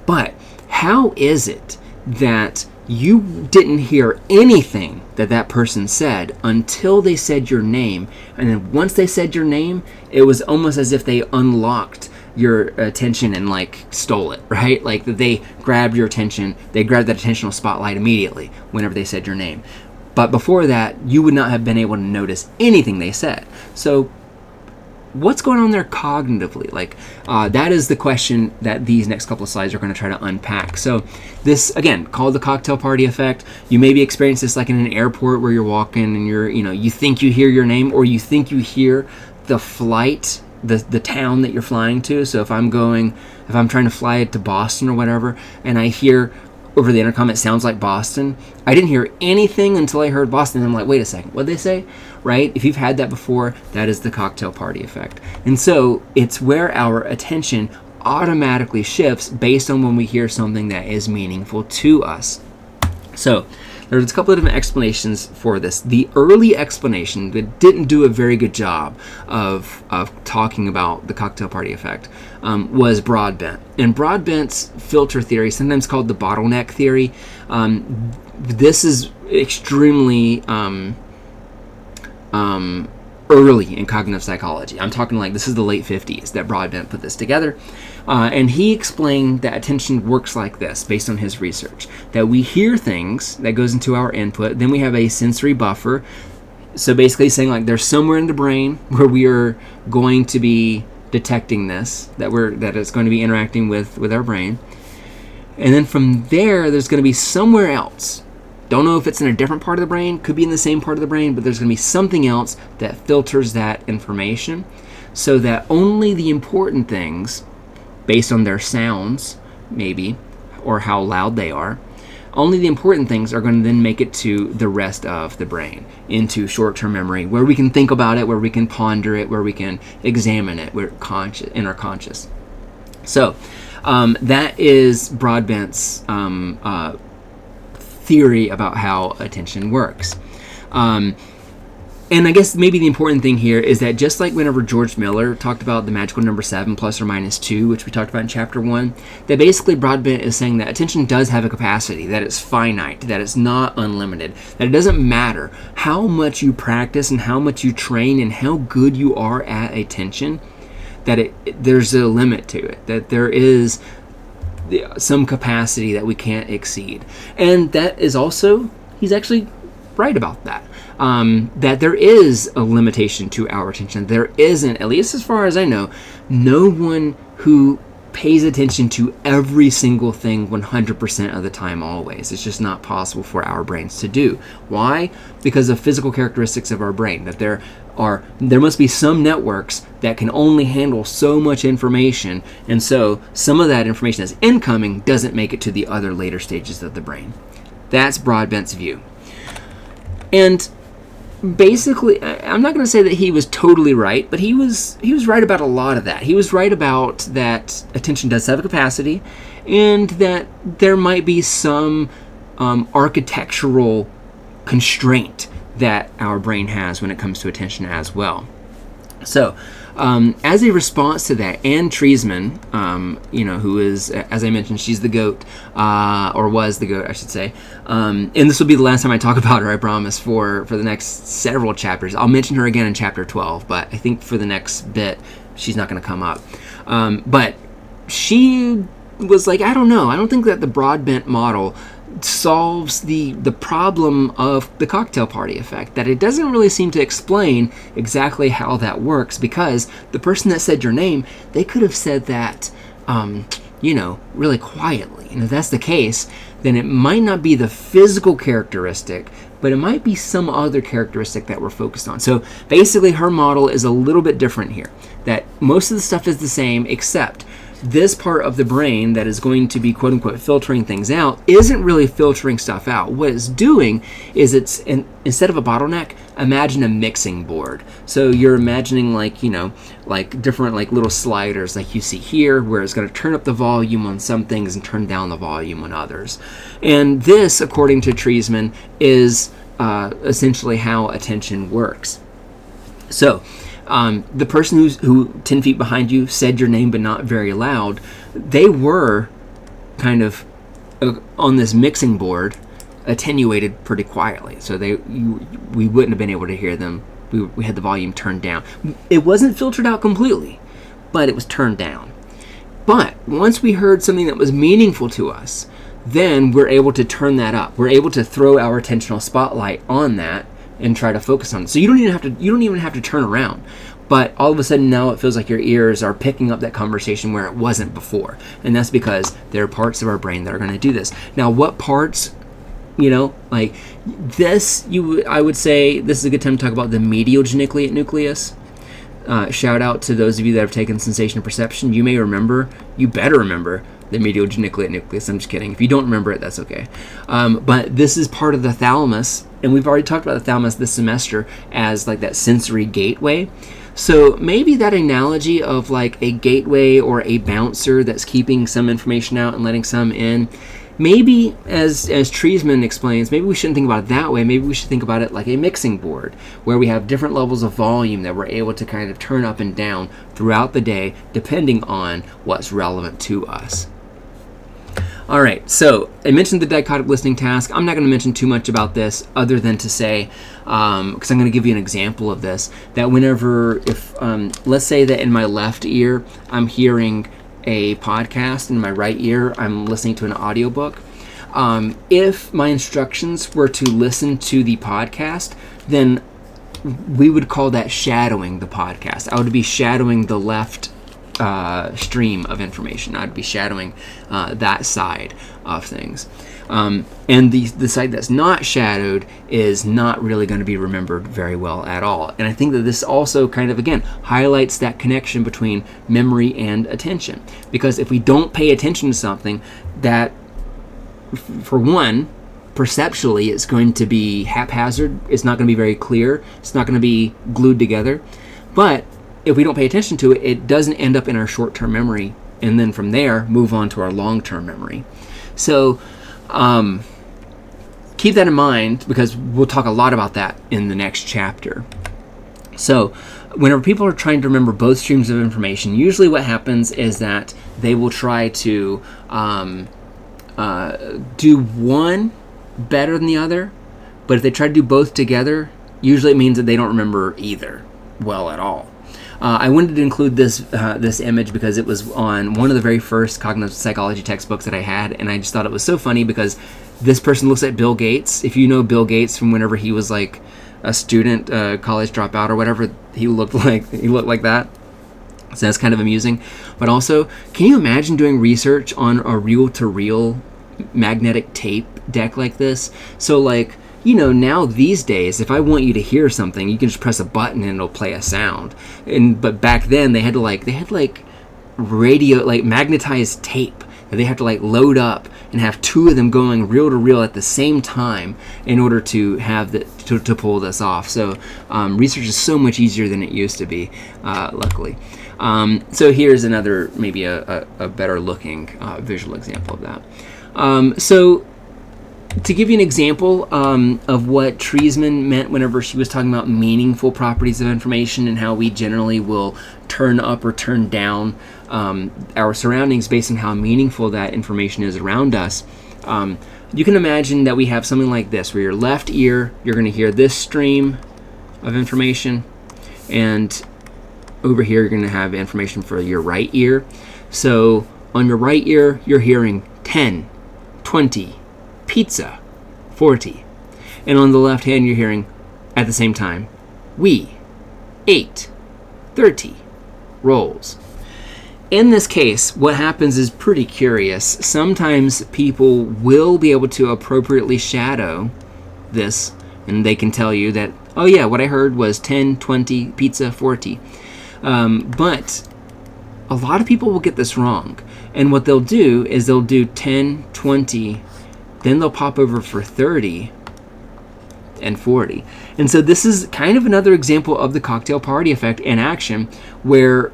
But how is it that you didn't hear anything that person said until they said your name, and then once they said your name, it was almost as if they unlocked your attention and stole it, right? Like that they grabbed your attention, they grabbed that attentional spotlight immediately whenever they said your name. But before that, you would not have been able to notice anything they said. So what's going on there cognitively? That is the question that these next couple of slides are going to try to unpack. So this, again, called the cocktail party effect. You maybe experience this like in an airport where you're walking and you think you hear your name, or you think you hear the flight, the town that you're flying to. So if I'm trying to fly to Boston or whatever, and I hear over the intercom it sounds like Boston, I didn't hear anything until I heard Boston, and I'm like, wait a second, what'd they say? Right? If you've had that before, that is the cocktail party effect. And so it's where our attention automatically shifts based on when we hear something that is meaningful to us. So there's a couple of different explanations for this. The early explanation that didn't do a very good job of talking about the cocktail party effect was Broadbent. And Broadbent's filter theory, sometimes called the bottleneck theory, this is extremely early in cognitive psychology. I'm talking this is the late 50s that Broadbent put this together. And he explained that attention works like this based on his research. That we hear things, that goes into our input, then we have a sensory buffer. So basically saying there's somewhere in the brain where we are going to be detecting this, that it's going to be interacting with our brain. And then from there's going to be somewhere else. Don't know if it's in a different part of the brain, could be in the same part of the brain, but there's going to be something else that filters that information so that only the important things, based on their sounds, maybe, or how loud they are, only the important things are going to then make it to the rest of the brain, into short-term memory, where we can think about it, where we can ponder it, where we can examine it, we're conscious, in our conscious. So that is Broadbent's theory about how attention works. And I guess maybe the important thing here is that just like whenever George Miller talked about the magical number 7 plus or minus 2, which we talked about in chapter 1, that basically Broadbent is saying that attention does have a capacity, that it's finite, that it's not unlimited, that it doesn't matter how much you practice and how much you train and how good you are at attention, that there's a limit to it, that there is some capacity that we can't exceed. And that is also, he's actually right about that. That there is a limitation to our attention. There isn't, at least as far as I know, no one who pays attention to every single thing 100% of the time always. It's just not possible for our brains to do. Why? Because of physical characteristics of our brain, that there must be some networks that can only handle so much information, and so some of that information that's incoming doesn't make it to the other later stages of the brain. That's Broadbent's view. And basically, I'm not going to say that he was totally right, but he was right about a lot of that. He was right about that attention does have a capacity, and that there might be some architectural constraint that our brain has when it comes to attention as well. So, as a response to that, Anne Treisman, who is, as I mentioned, she's the GOAT, or was the GOAT, I should say. And this will be the last time I talk about her, I promise, for the next several chapters. I'll mention her again in chapter 12, but I think for the next bit, she's not going to come up. But she was like, I don't know. I don't think that the Broadbent model solves the problem of the cocktail party effect, that it doesn't really seem to explain exactly how that works, because the person that said your name, they could have said that really quietly. And if that's the case, then it might not be the physical characteristic, but it might be some other characteristic that we're focused on. So basically her model is a little bit different here, that most of the stuff is the same, except this part of the brain that is going to be quote-unquote filtering things out isn't really filtering stuff out. What it's doing is instead of a bottleneck, imagine a mixing board. So you're imagining like different like little sliders like you see here, where it's going to turn up the volume on some things and turn down the volume on others. And this, according to Treisman, is essentially how attention works. So the person who 10 feet behind you said your name but not very loud, they were kind of on this mixing board attenuated pretty quietly, so we wouldn't have been able to hear them. We had the volume turned down. It wasn't filtered out completely, but it was turned down. But once we heard something that was meaningful to us, then we're able to turn that up. We're able to throw our attentional spotlight on that and try to focus on it. So you don't even have to turn around. But all of a sudden now it feels like your ears are picking up that conversation where it wasn't before. And that's because there are parts of our brain that are going to do this. Now, what parts, like this, I would say this is a good time to talk about the medial geniculate nucleus. Shout out to those of you that have taken sensation and perception. You better remember the medial geniculate nucleus. I'm just kidding. If you don't remember it, that's okay. But this is part of the thalamus, and we've already talked about the thalamus this semester as like that sensory gateway. So maybe that analogy of like a gateway or a bouncer that's keeping some information out and letting some in, maybe as Treisman explains, maybe we shouldn't think about it that way. Maybe we should think about it like a mixing board, where we have different levels of volume that we're able to kind of turn up and down throughout the day, depending on what's relevant to us. All right, so I mentioned the dichotic listening task. I'm not going to mention too much about this other than to say, because I'm going to give you an example of this, that let's say that in my left ear, I'm hearing a podcast, in my right ear, I'm listening to an audiobook. If my instructions were to listen to the podcast, then we would call that shadowing the podcast. I would be shadowing the left stream of information. I'd be shadowing that side of things. And the side that's not shadowed is not really going to be remembered very well at all. And I think that this also kind of, again, highlights that connection between memory and attention. Because if we don't pay attention to something, that, for one, perceptually, it's going to be haphazard. It's not going to be very clear. It's not going to be glued together. But if we don't pay attention to it, it doesn't end up in our short-term memory, and then from there, move on to our long-term memory. So keep that in mind, because we'll talk a lot about that in the next chapter. So whenever people are trying to remember both streams of information, usually what happens is that they will try to do one better than the other, but if they try to do both together, usually it means that they don't remember either well at all. I wanted to include this image because it was on one of the very first cognitive psychology textbooks that I had, and I just thought it was so funny because this person looks like Bill Gates. If you know Bill Gates from whenever he was like a student, college dropout or whatever, he looked like that. So that's kind of amusing. But also, can you imagine doing research on a reel-to-reel magnetic tape deck like this? So like, now these days, if I want you to hear something, you can just press a button and it'll play a sound. But back then they had radio, like magnetized tape. They have to like load up and have two of them going reel to reel at the same time in order to have to pull this off. So research is so much easier than it used to be, luckily. So here's another, maybe a better looking visual example of that. So to give you an example of what Treisman meant whenever she was talking about meaningful properties of information and how we generally will turn up or turn down our surroundings based on how meaningful that information is around us, you can imagine that we have something like this, where your left ear, you're going to hear this stream of information, and over here you're going to have information for your right ear. So on your right ear, you're hearing 10, 20, pizza, 40. And on the left hand, you're hearing, at the same time, we, 8, 30, rolls. In this case, what happens is pretty curious. Sometimes people will be able to appropriately shadow this, and they can tell you that, oh yeah, what I heard was 10, 20, pizza, 40. But a lot of people will get this wrong. And what they'll do is they'll do 10, 20, then they'll pop over for 30 and 40. And so this is kind of another example of the cocktail party effect in action, where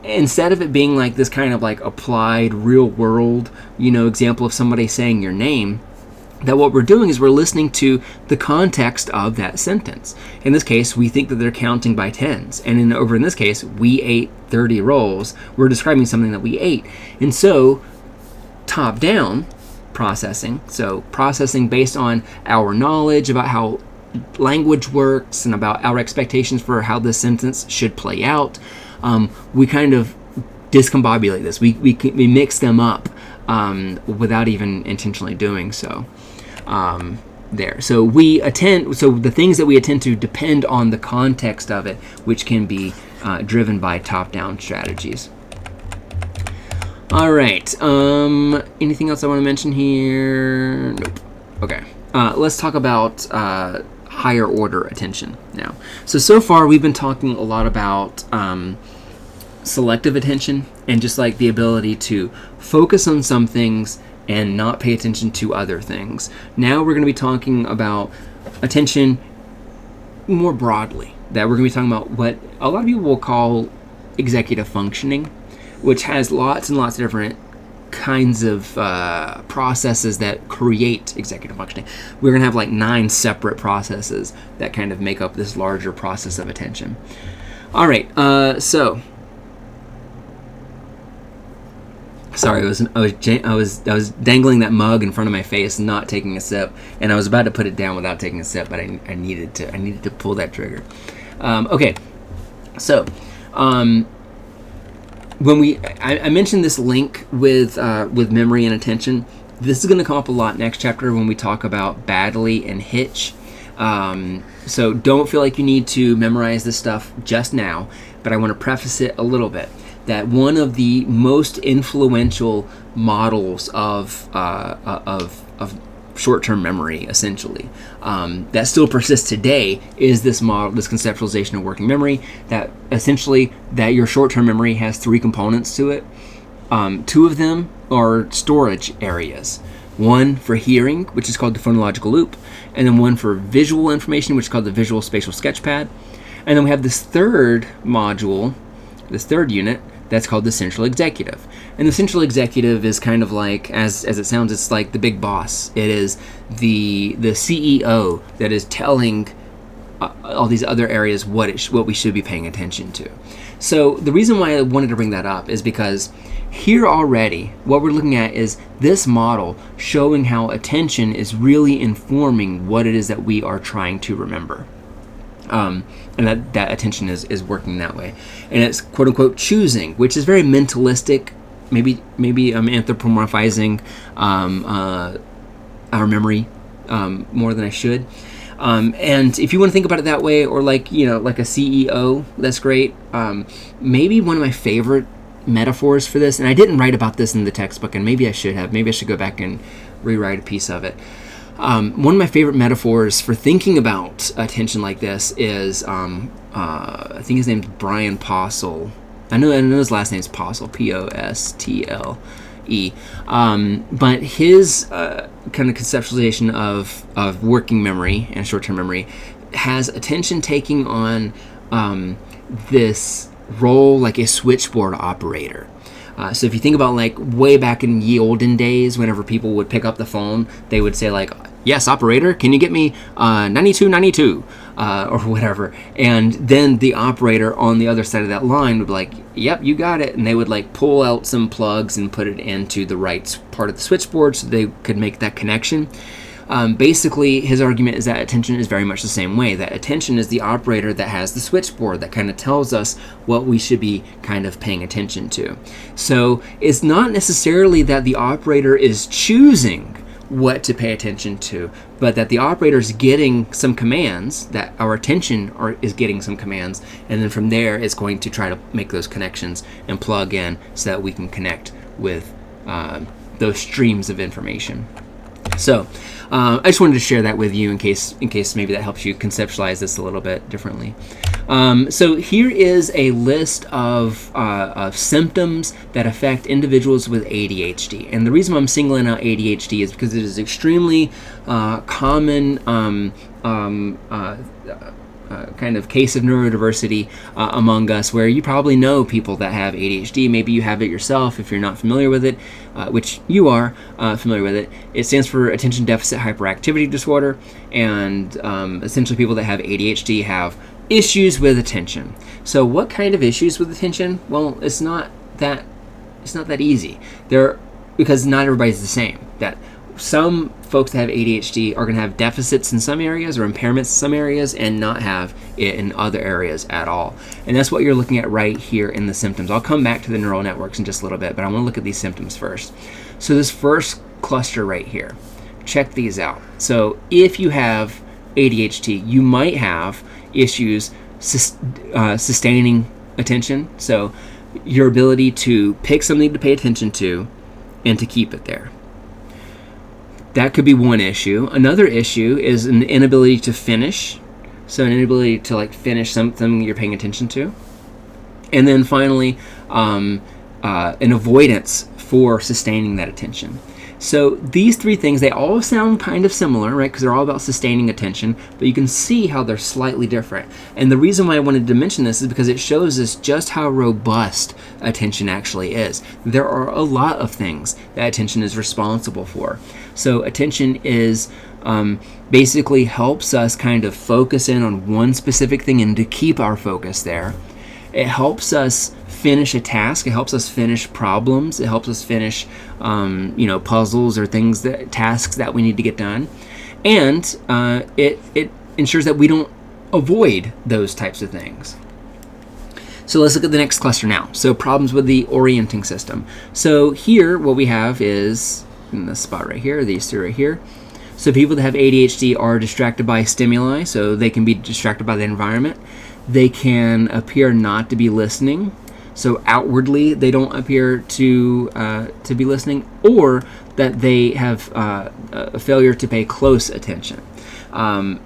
instead of it being like this kind of like applied real world, example of somebody saying your name, that what we're doing is we're listening to the context of that sentence. In this case, we think that they're counting by tens. And over in this case, we ate 30 rolls. We're describing something that we ate. And so top down processing, so processing based on our knowledge about how language works and about our expectations for how this sentence should play out, we kind of discombobulate this. We mix them up without even intentionally doing so. There. So the things that we attend to depend on the context of it, which can be driven by top-down strategies. All right. Anything else I want to mention here? Nope. Okay. Let's talk about higher order attention now. So far we've been talking a lot about selective attention and just like the ability to focus on some things and not pay attention to other things. Now we're going to be talking about attention more broadly. That we're going to be talking about what a lot of people will call executive functioning, which has lots and lots of different kinds of processes that create executive functioning. We're going to have like 9 separate processes that kind of make up this larger process of attention. All right, sorry, I was dangling that mug in front of my face, not taking a sip, and I was about to put it down without taking a sip, but I needed to pull that trigger. Okay, so when I mentioned this link with memory and attention. This is going to come up a lot next chapter when we talk about Baddeley and Hitch. So don't feel like you need to memorize this stuff just now, but I want to preface it a little bit. That one of the most influential models of short-term memory, essentially, that still persists today, is this model, this conceptualization of working memory. That essentially that your short-term memory has 3 components to it. 2 of them are storage areas. One for hearing, which is called the phonological loop, and then one for visual information, which is called the visual spatial sketchpad. And then we have this third module, this third unit, that's called the central executive. And the central executive is kind of like, as it sounds, it's like the big boss. It is the CEO that is telling all these other areas what we should be paying attention to. So the reason why I wanted to bring that up is because here already, what we're looking at is this model showing how attention is really informing what it is that we are trying to remember. And that attention is working that way. And it's quote unquote choosing, which is very mentalistic, maybe I'm anthropomorphizing our memory more than I should. And if you want to think about it that way, or like a CEO, that's great. Maybe one of my favorite metaphors for this, and I didn't write about this in the textbook, and maybe I should have. Maybe I should go back and rewrite a piece of it. One of my favorite metaphors for thinking about attention like this is, I think his name's Brian Postle. I know his last name's Postle, P-O-S-T-L. E. But his kind of conceptualization of working memory and short-term memory has attention taking on this role like a switchboard operator. So if you think about like way back in ye olden days, whenever people would pick up the phone, they would say like, "Yes, operator, can you get me 9292?" Or whatever. And then the operator on the other side of that line would be like, "Yep, you got it." And they would like pull out some plugs and put it into the right part of the switchboard so they could make that connection. Basically, his argument is that attention is very much the same way, that attention is the operator that has the switchboard that kind of tells us what we should be kind of paying attention to. So it's not necessarily that the operator is choosing what to pay attention to, but that the operator is getting some commands, that our attention is getting some commands, and then from there it's going to try to make those connections and plug in so that we can connect with those streams of information. So I just wanted to share that with you in case maybe that helps you conceptualize this a little bit differently. So here is a list of symptoms that affect individuals with ADHD. And the reason I'm singling out ADHD is because it is extremely common kind of case of neurodiversity among us, where you probably know people that have ADHD. Maybe you have it yourself if you're not familiar with it, which you are familiar with it. It stands for Attention Deficit Hyperactivity Disorder, and essentially people that have ADHD have issues with attention. So what kind of issues with attention? Well, it's not that easy. Because not everybody's the same. That some folks that have ADHD are going to have deficits in some areas or impairments in some areas and not have it in other areas at all. And that's what you're looking at right here in the symptoms. I'll come back to the neural networks in just a little bit, but I want to look at these symptoms first. So this first cluster right here, check these out. So if you have ADHD, you might have issues sustaining attention. So your ability to pick something to pay attention to and to keep it there. That could be one issue. Another issue is an inability to finish. So an inability to like finish something you're paying attention to. And then finally, an avoidance for sustaining that attention. So these three things, they all sound kind of similar, right? Because they're all about sustaining attention, but you can see how they're slightly different. And the reason why I wanted to mention this is because it shows us just how robust attention actually is. There are a lot of things that attention is responsible for. So attention is basically helps us kind of focus in on one specific thing and to keep our focus there. It helps us finish a task. It helps us finish problems. It helps us finish, puzzles or tasks that we need to get done. And it ensures that we don't avoid those types of things. So let's look at the next cluster now. So problems with the orienting system. So here what we have is, in this spot right here, these two right here. So people that have ADHD are distracted by stimuli, so they can be distracted by the environment. They can appear not to be listening. So outwardly, they don't appear to be listening, or that they have a failure to pay close attention. And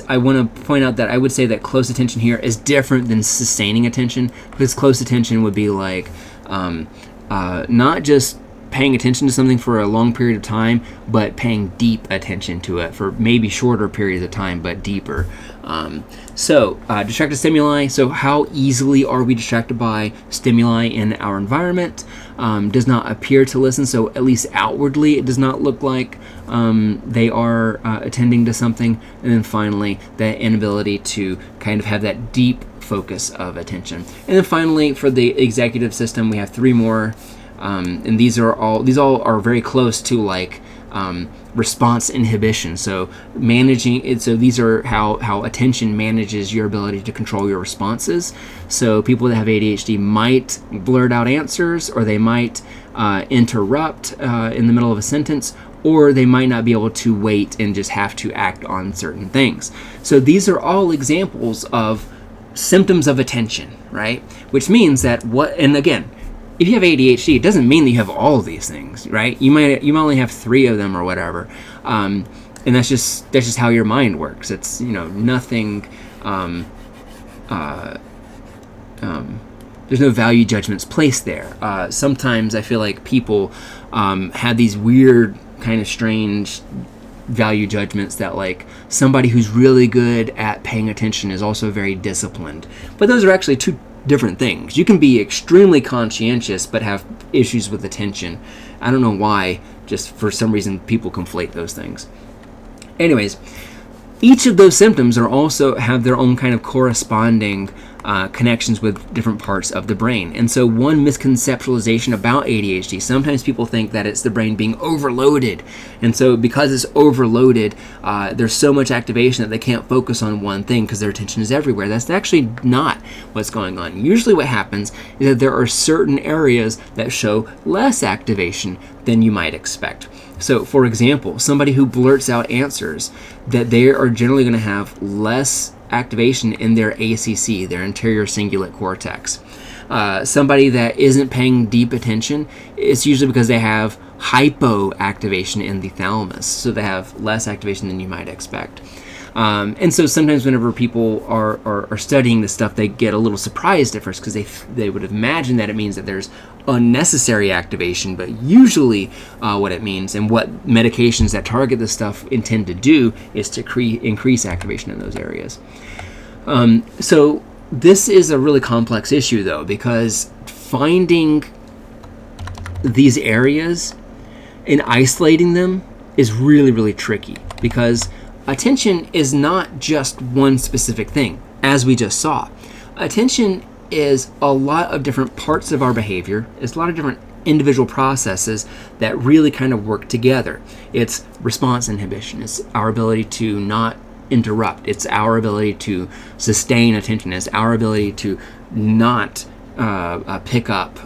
I want to point out that I would say that close attention here is different than sustaining attention, because close attention would be like not just paying attention to something for a long period of time, but paying deep attention to it for maybe shorter periods of time, but deeper. Distracted stimuli. So how easily are we distracted by stimuli in our environment? Does not appear to listen. So at least outwardly, it does not look like they are attending to something. And then finally, that inability to kind of have that deep focus of attention. And then finally, for the executive system, we have three more. And these all are very close to like response inhibition. So managing it. So these are how attention manages your ability to control your responses. So people that have ADHD might blurt out answers, or they might interrupt in the middle of a sentence, or they might not be able to wait and just have to act on certain things. So these are all examples of symptoms of attention, right? Which means that and again, if you have ADHD, it doesn't mean that you have all of these things, right? You might only have 3 of them or whatever, and that's just how your mind works. It's nothing value judgments placed there. Sometimes I feel like people have these weird, kind of strange value judgments that, like, somebody who's really good at paying attention is also very disciplined. But those are actually two different things. You can be extremely conscientious but have issues with attention. I don't know why, just for some reason people conflate those things. Anyways, each of those symptoms are also have their own kind of corresponding connections with different parts of the brain. And so one misconceptualization about ADHD, sometimes people think that it's the brain being overloaded. And so because it's overloaded, there's so much activation that they can't focus on one thing because their attention is everywhere. That's actually not what's going on. Usually what happens is that there are certain areas that show less activation than you might expect. So, for example, somebody who blurts out answers, that they are generally going to have less activation in their ACC, their anterior cingulate cortex. Somebody that isn't paying deep attention, it's usually because they have hypoactivation in the thalamus, so they have less activation than you might expect. And so sometimes whenever people are studying this stuff, they get a little surprised at first because they would imagine that it means that there's unnecessary activation, but usually what it means and what medications that target this stuff intend to do is to increase activation in those areas. So this is a really complex issue, though, because finding these areas and isolating them is really, really tricky, because attention is not just one specific thing, as we just saw. Attention is a lot of different parts of our behavior. It's a lot of different individual processes that really kind of work together. It's response inhibition. It's our ability to not interrupt. It's our ability to sustain attention. It's our ability to not pick up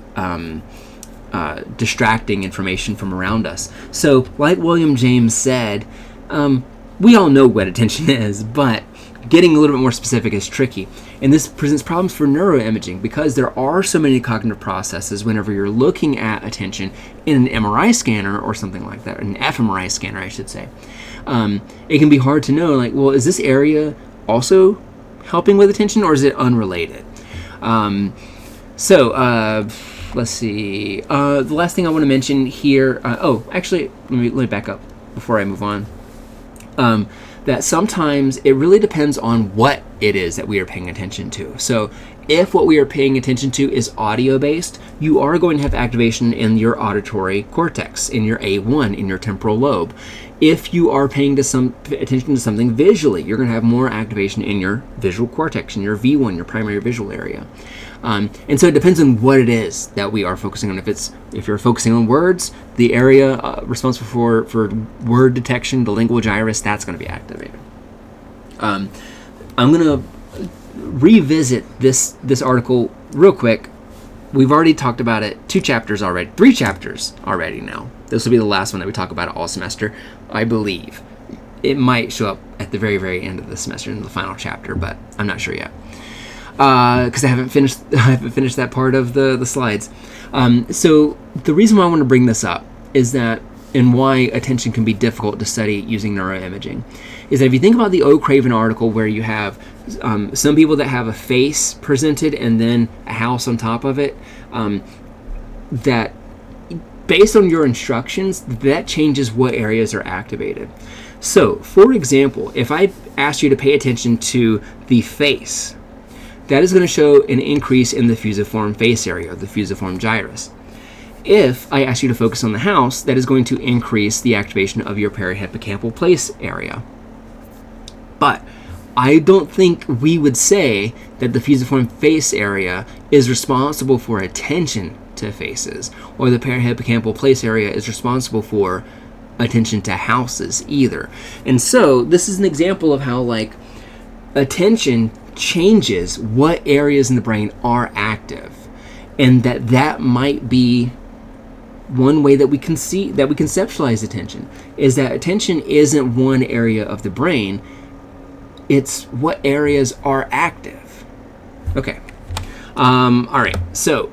distracting information from around us. So, like William James said, we all know what attention is, but getting a little bit more specific is tricky. And this presents problems for neuroimaging because there are so many cognitive processes whenever you're looking at attention in an MRI scanner or something like that, an fMRI scanner, I should say. It can be hard to know, like, well, is this area also helping with attention or is it unrelated? Let's see. The last thing I want to mention here, actually, let me back up before I move on. That sometimes it really depends on what it is that we are paying attention to. So if what we are paying attention to is audio-based, you are going to have activation in your auditory cortex, in your A1, in your temporal lobe. If you are paying attention to something visually, you're going to have more activation in your visual cortex, in your V1, your primary visual area. And so it depends on what it is that we are focusing on. If you're focusing on words, the area responsible for word detection, the lingual gyrus, that's going to be activated. I'm going to revisit this article real quick. We've already talked about it 3 chapters already now. This will be the last one that we talk about it all semester, I believe. It might show up at the very, very end of the semester in the final chapter, but I'm not sure yet. Because I haven't finished that part of the slides. So the reason why I want to bring this up is that, and why attention can be difficult to study using neuroimaging, is that if you think about the O. Craven article where you have some people that have a face presented and then a house on top of it, that based on your instructions, that changes what areas are activated. So, for example, if I asked you to pay attention to the face, that is going to show an increase in the fusiform face area, the fusiform gyrus. If I ask you to focus on the house, that is going to increase the activation of your perihippocampal place area. But I don't think we would say that the fusiform face area is responsible for attention to faces, or the perihippocampal place area is responsible for attention to houses either. And so this is an example of how, like, attention changes what areas in the brain are active, and that might be one way that we can see, that we conceptualize attention, is that attention isn't one area of the brain, it's what areas are active. Okay. All right. So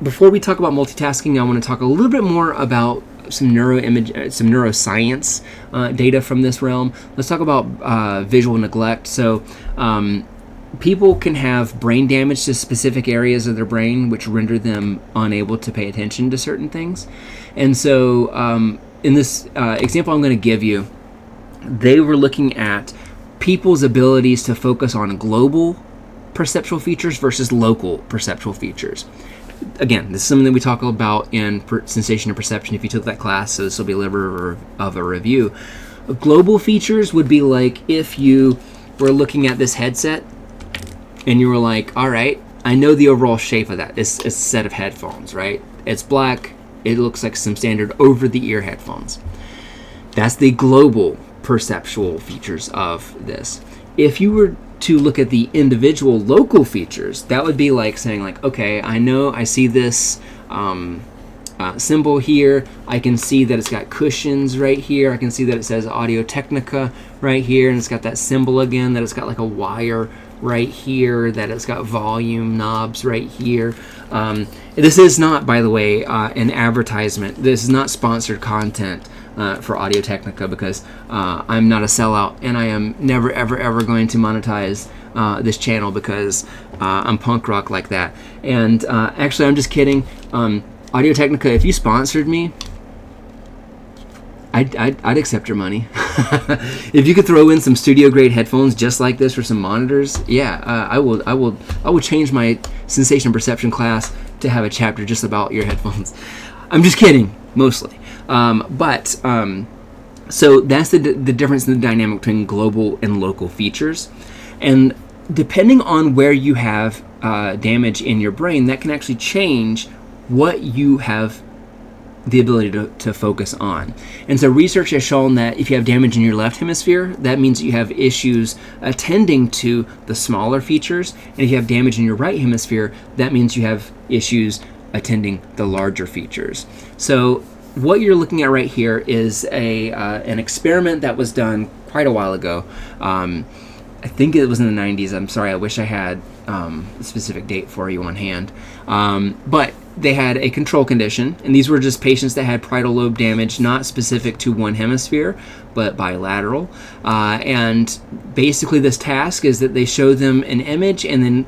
before we talk about multitasking, I want to talk a little bit more about some neuroscience data from this realm. Let's talk about visual neglect. So people can have brain damage to specific areas of their brain, which render them unable to pay attention to certain things. And so in this example I'm going to give you, they were looking at people's abilities to focus on global perceptual features versus local perceptual features. Again, this is something that we talk about in sensation and perception if you took that class, so this will be a little bit of a review. Global features would be like if you were looking at this headset and you were like, all right, I know the overall shape of that. It's a set of headphones, right? It's black. It looks like some standard over-the-ear headphones. That's the global perceptual features of this. If you were to look at the individual local features, that would be like saying like, okay, I know I see this symbol here. I can see that it's got cushions right here. I can see that it says Audio Technica right here, and it's got that symbol again, that it's got like a wire right here, that it's got volume knobs right here. This is not, by the way, an advertisement. This is not sponsored content for Audio Technica, because I'm not a sellout, and I am never, ever, ever going to monetize this channel because I'm punk rock like that. And actually, I'm just kidding. Audio Technica, if you sponsored me, I'd accept your money. If you could throw in some studio grade headphones just like this, or some monitors, yeah, I will change my sensation perception class to have a chapter just about your headphones. I'm just kidding, mostly. So that's the difference in the dynamic between global and local features. And depending on where you have damage in your brain, that can actually change what you have the ability to focus on. And so research has shown that if you have damage in your left hemisphere, that means you have issues attending to the smaller features. And if you have damage in your right hemisphere, that means you have issues attending the larger features. So what you're looking at right here is an experiment that was done quite a while ago. I think it was in the 90s. I'm sorry, I wish I had a specific date for you on hand. But they had a control condition, and these were just patients that had parietal lobe damage, not specific to one hemisphere, but bilateral. And basically this task is that they show them an image, and then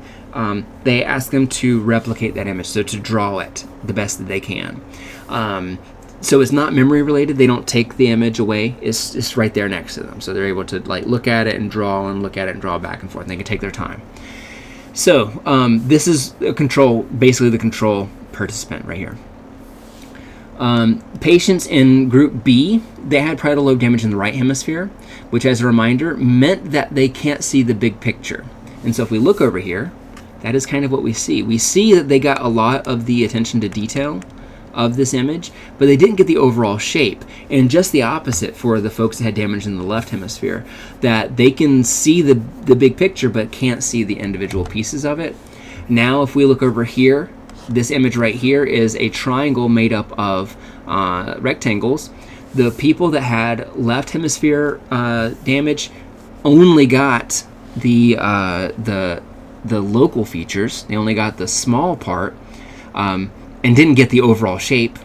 they ask them to replicate that image, so to draw it the best that they can. So it's not memory related. They don't take the image away. It's right there next to them. So they're able to like look at it and draw, and look at it and draw back and forth. And they can take their time. So this is a control, basically the control participant right here. Patients in group B, they had parietal lobe damage in the right hemisphere, which, as a reminder, meant that they can't see the big picture. And so if we look over here, that is kind of what we see. We see that they got a lot of the attention to detail of this image, but they didn't get the overall shape. And just the opposite for the folks that had damage in the left hemisphere, that they can see the big picture but can't see the individual pieces of it. Now if we look over here, this image right here is a triangle made up of rectangles. The people that had left hemisphere damage only got the local features. They only got the small part, and didn't get the overall shape.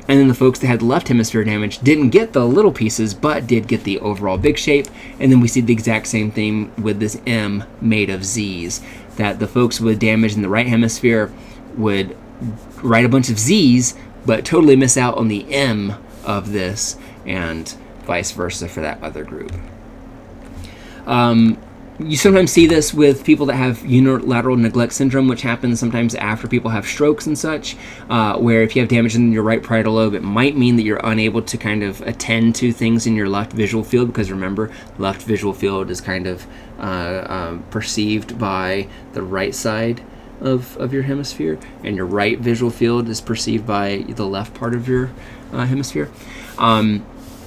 And then the folks that had left hemisphere damage didn't get the little pieces, but did get the overall big shape. And then we see the exact same thing with this M made of Z's, that the folks with damage in the right hemisphere would write a bunch of Z's, but totally miss out on the M of this, and vice versa for that other group. You sometimes see this with people that have unilateral neglect syndrome, which happens sometimes after people have strokes and such, where if you have damage in your right parietal lobe, it might mean that you're unable to kind of attend to things in your left visual field, because remember, left visual field is kind of perceived by the right side of your hemisphere, and your right visual field is perceived by the left part of your hemisphere.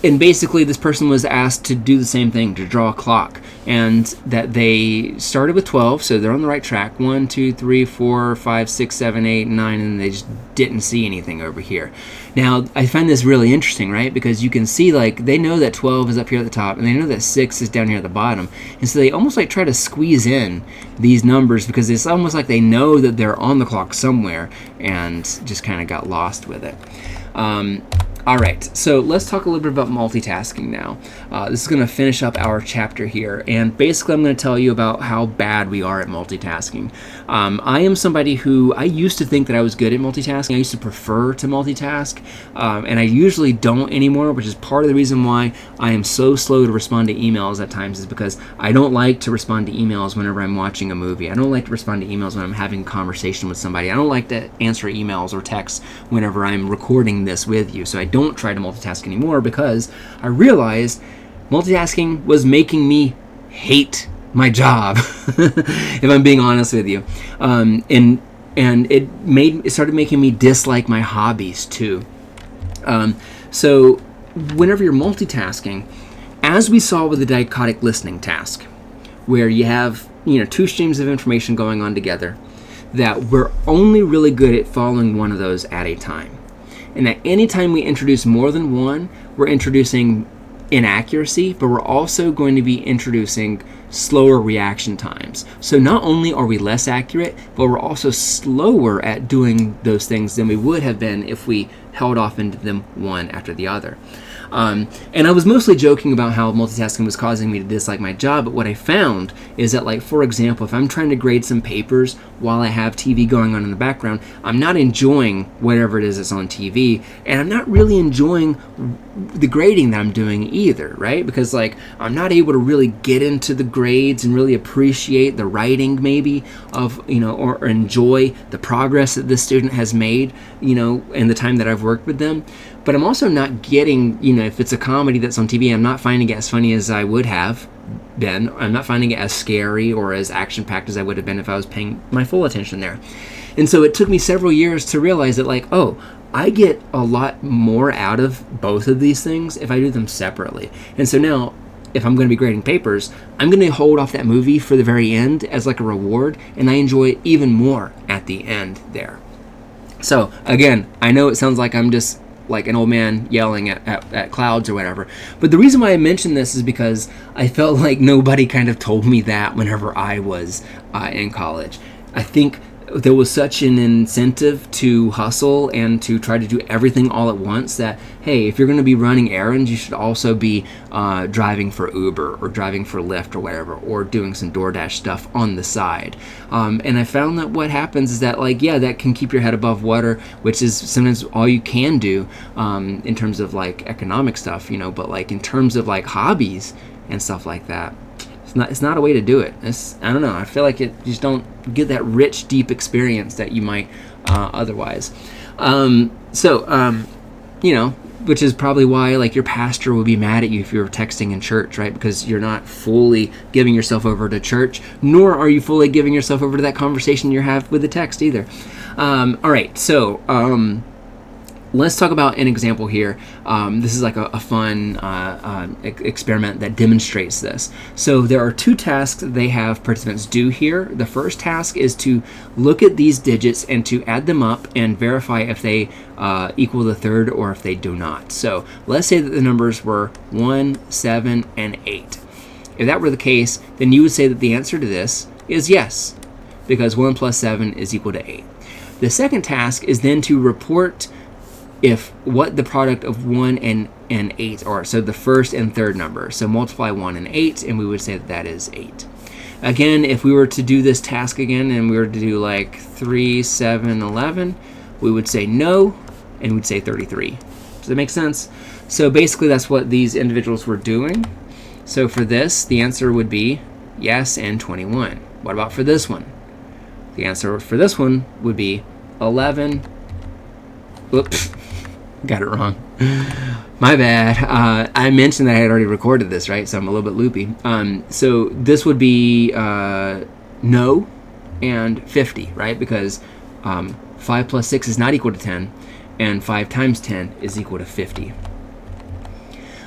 And basically this person was asked to do the same thing, to draw a clock, and that they started with 12, so they're on the right track. 1, 2, 3, 4, 5, 6, 7, 8, 9, and they just didn't see anything over here. Now, I find this really interesting, right? Because you can see, like, they know that 12 is up here at the top, and they know that 6 is down here at the bottom. And so they almost like try to squeeze in these numbers, because it's almost like they know that they're on the clock somewhere, and just kind of got lost with it. All right, so let's talk a little bit about multitasking now. This is going to finish up our chapter here, and basically I'm going to tell you about how bad we are at multitasking. I am somebody who, I used to think that I was good at multitasking. I used to prefer to multitask, and I usually don't anymore, which is part of the reason why I am so slow to respond to emails at times, is because I don't like to respond to emails whenever I'm watching a movie. I don't like to respond to emails when I'm having a conversation with somebody. I don't like to answer emails or texts whenever I'm recording this with you. So I don't try to multitask anymore because I realized multitasking was making me hate my job, if I'm being honest with you. And it started making me dislike my hobbies too. So whenever you're multitasking, as we saw with the dichotic listening task, where you have two streams of information going on together, that we're only really good at following one of those at a time. And at any time we introduce more than one, we're introducing inaccuracy, but we're also going to be introducing slower reaction times. So not only are we less accurate, but we're also slower at doing those things than we would have been if we held off into them one after the other. And I was mostly joking about how multitasking was causing me to dislike my job, but what I found is that, like, for example, if I'm trying to grade some papers while I have TV going on in the background, I'm not enjoying whatever it is that's on TV, and I'm not really enjoying the grading that I'm doing either, right? Because, like, I'm not able to really get into the grades and really appreciate the writing maybe of, or enjoy the progress that this student has made, in the time that I've worked with them. But I'm also not getting, if it's a comedy that's on TV, I'm not finding it as funny as I would have been. I'm not finding it as scary or as action-packed as I would have been if I was paying my full attention there. And so it took me several years to realize that, like, I get a lot more out of both of these things if I do them separately. And so now, if I'm going to be grading papers, I'm going to hold off that movie for the very end as like a reward, and I enjoy it even more at the end there. So, again, I know it sounds like I'm just like an old man yelling at clouds or whatever. But the reason why I mention this is because I felt like nobody kind of told me that whenever I was in college. I think there was such an incentive to hustle and to try to do everything all at once that, hey, if you're going to be running errands, you should also be driving for Uber or driving for Lyft or whatever, or doing some DoorDash stuff on the side. And I found that what happens is that, like, yeah, that can keep your head above water, which is sometimes all you can do in terms of, like, economic stuff, but, like, in terms of, like, hobbies and stuff like that, it's not a way to do it. I don't know. I feel like you just don't get that rich, deep experience that you might otherwise. Which is probably why, like, your pastor would be mad at you if you were texting in church, right? Because you're not fully giving yourself over to church, nor are you fully giving yourself over to that conversation you have with the text either. All right, so let's talk about an example here. This is like a fun experiment that demonstrates this. So there are two tasks that they have participants do here. The first task is to look at these digits and to add them up and verify if they equal the third or if they do not. So let's say that the numbers were 1, 7, and 8. If that were the case, then you would say that the answer to this is yes, because 1 plus 7 is equal to 8. The second task is then to report what the product of 1 and 8 are, so the first and third number. So multiply 1 and 8, and we would say that is 8. Again, if we were to do this task again, and we were to do like 3, 7, 11, we would say no, and we'd say 33. Does that make sense? So basically that's what these individuals were doing. So for this, the answer would be yes and 21. What about for this one? The answer for this one would be 11. Whoops. Got it wrong. My bad. I mentioned that I had already recorded this, right? So I'm a little bit loopy. So this would be no and 50, right? Because 5 plus 6 is not equal to 10, and 5 times 10 is equal to 50.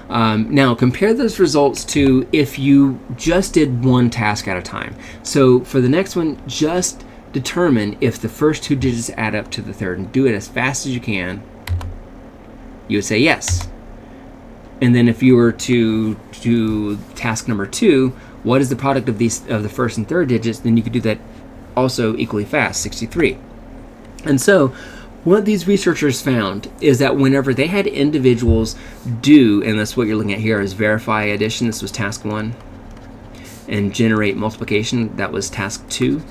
Now, compare those results to if you just did one task at a time. So for the next one, just determine if the first two digits add up to the third, and do it as fast as you can. You would say yes. And then if you were to do task number 2, what is the product of the first and third digits? Then you could do that also equally fast, 63. And so What these researchers found is that whenever they had individuals do, and that's what you're looking at here is verify addition, this was task 1, and generate multiplication, that was task 2.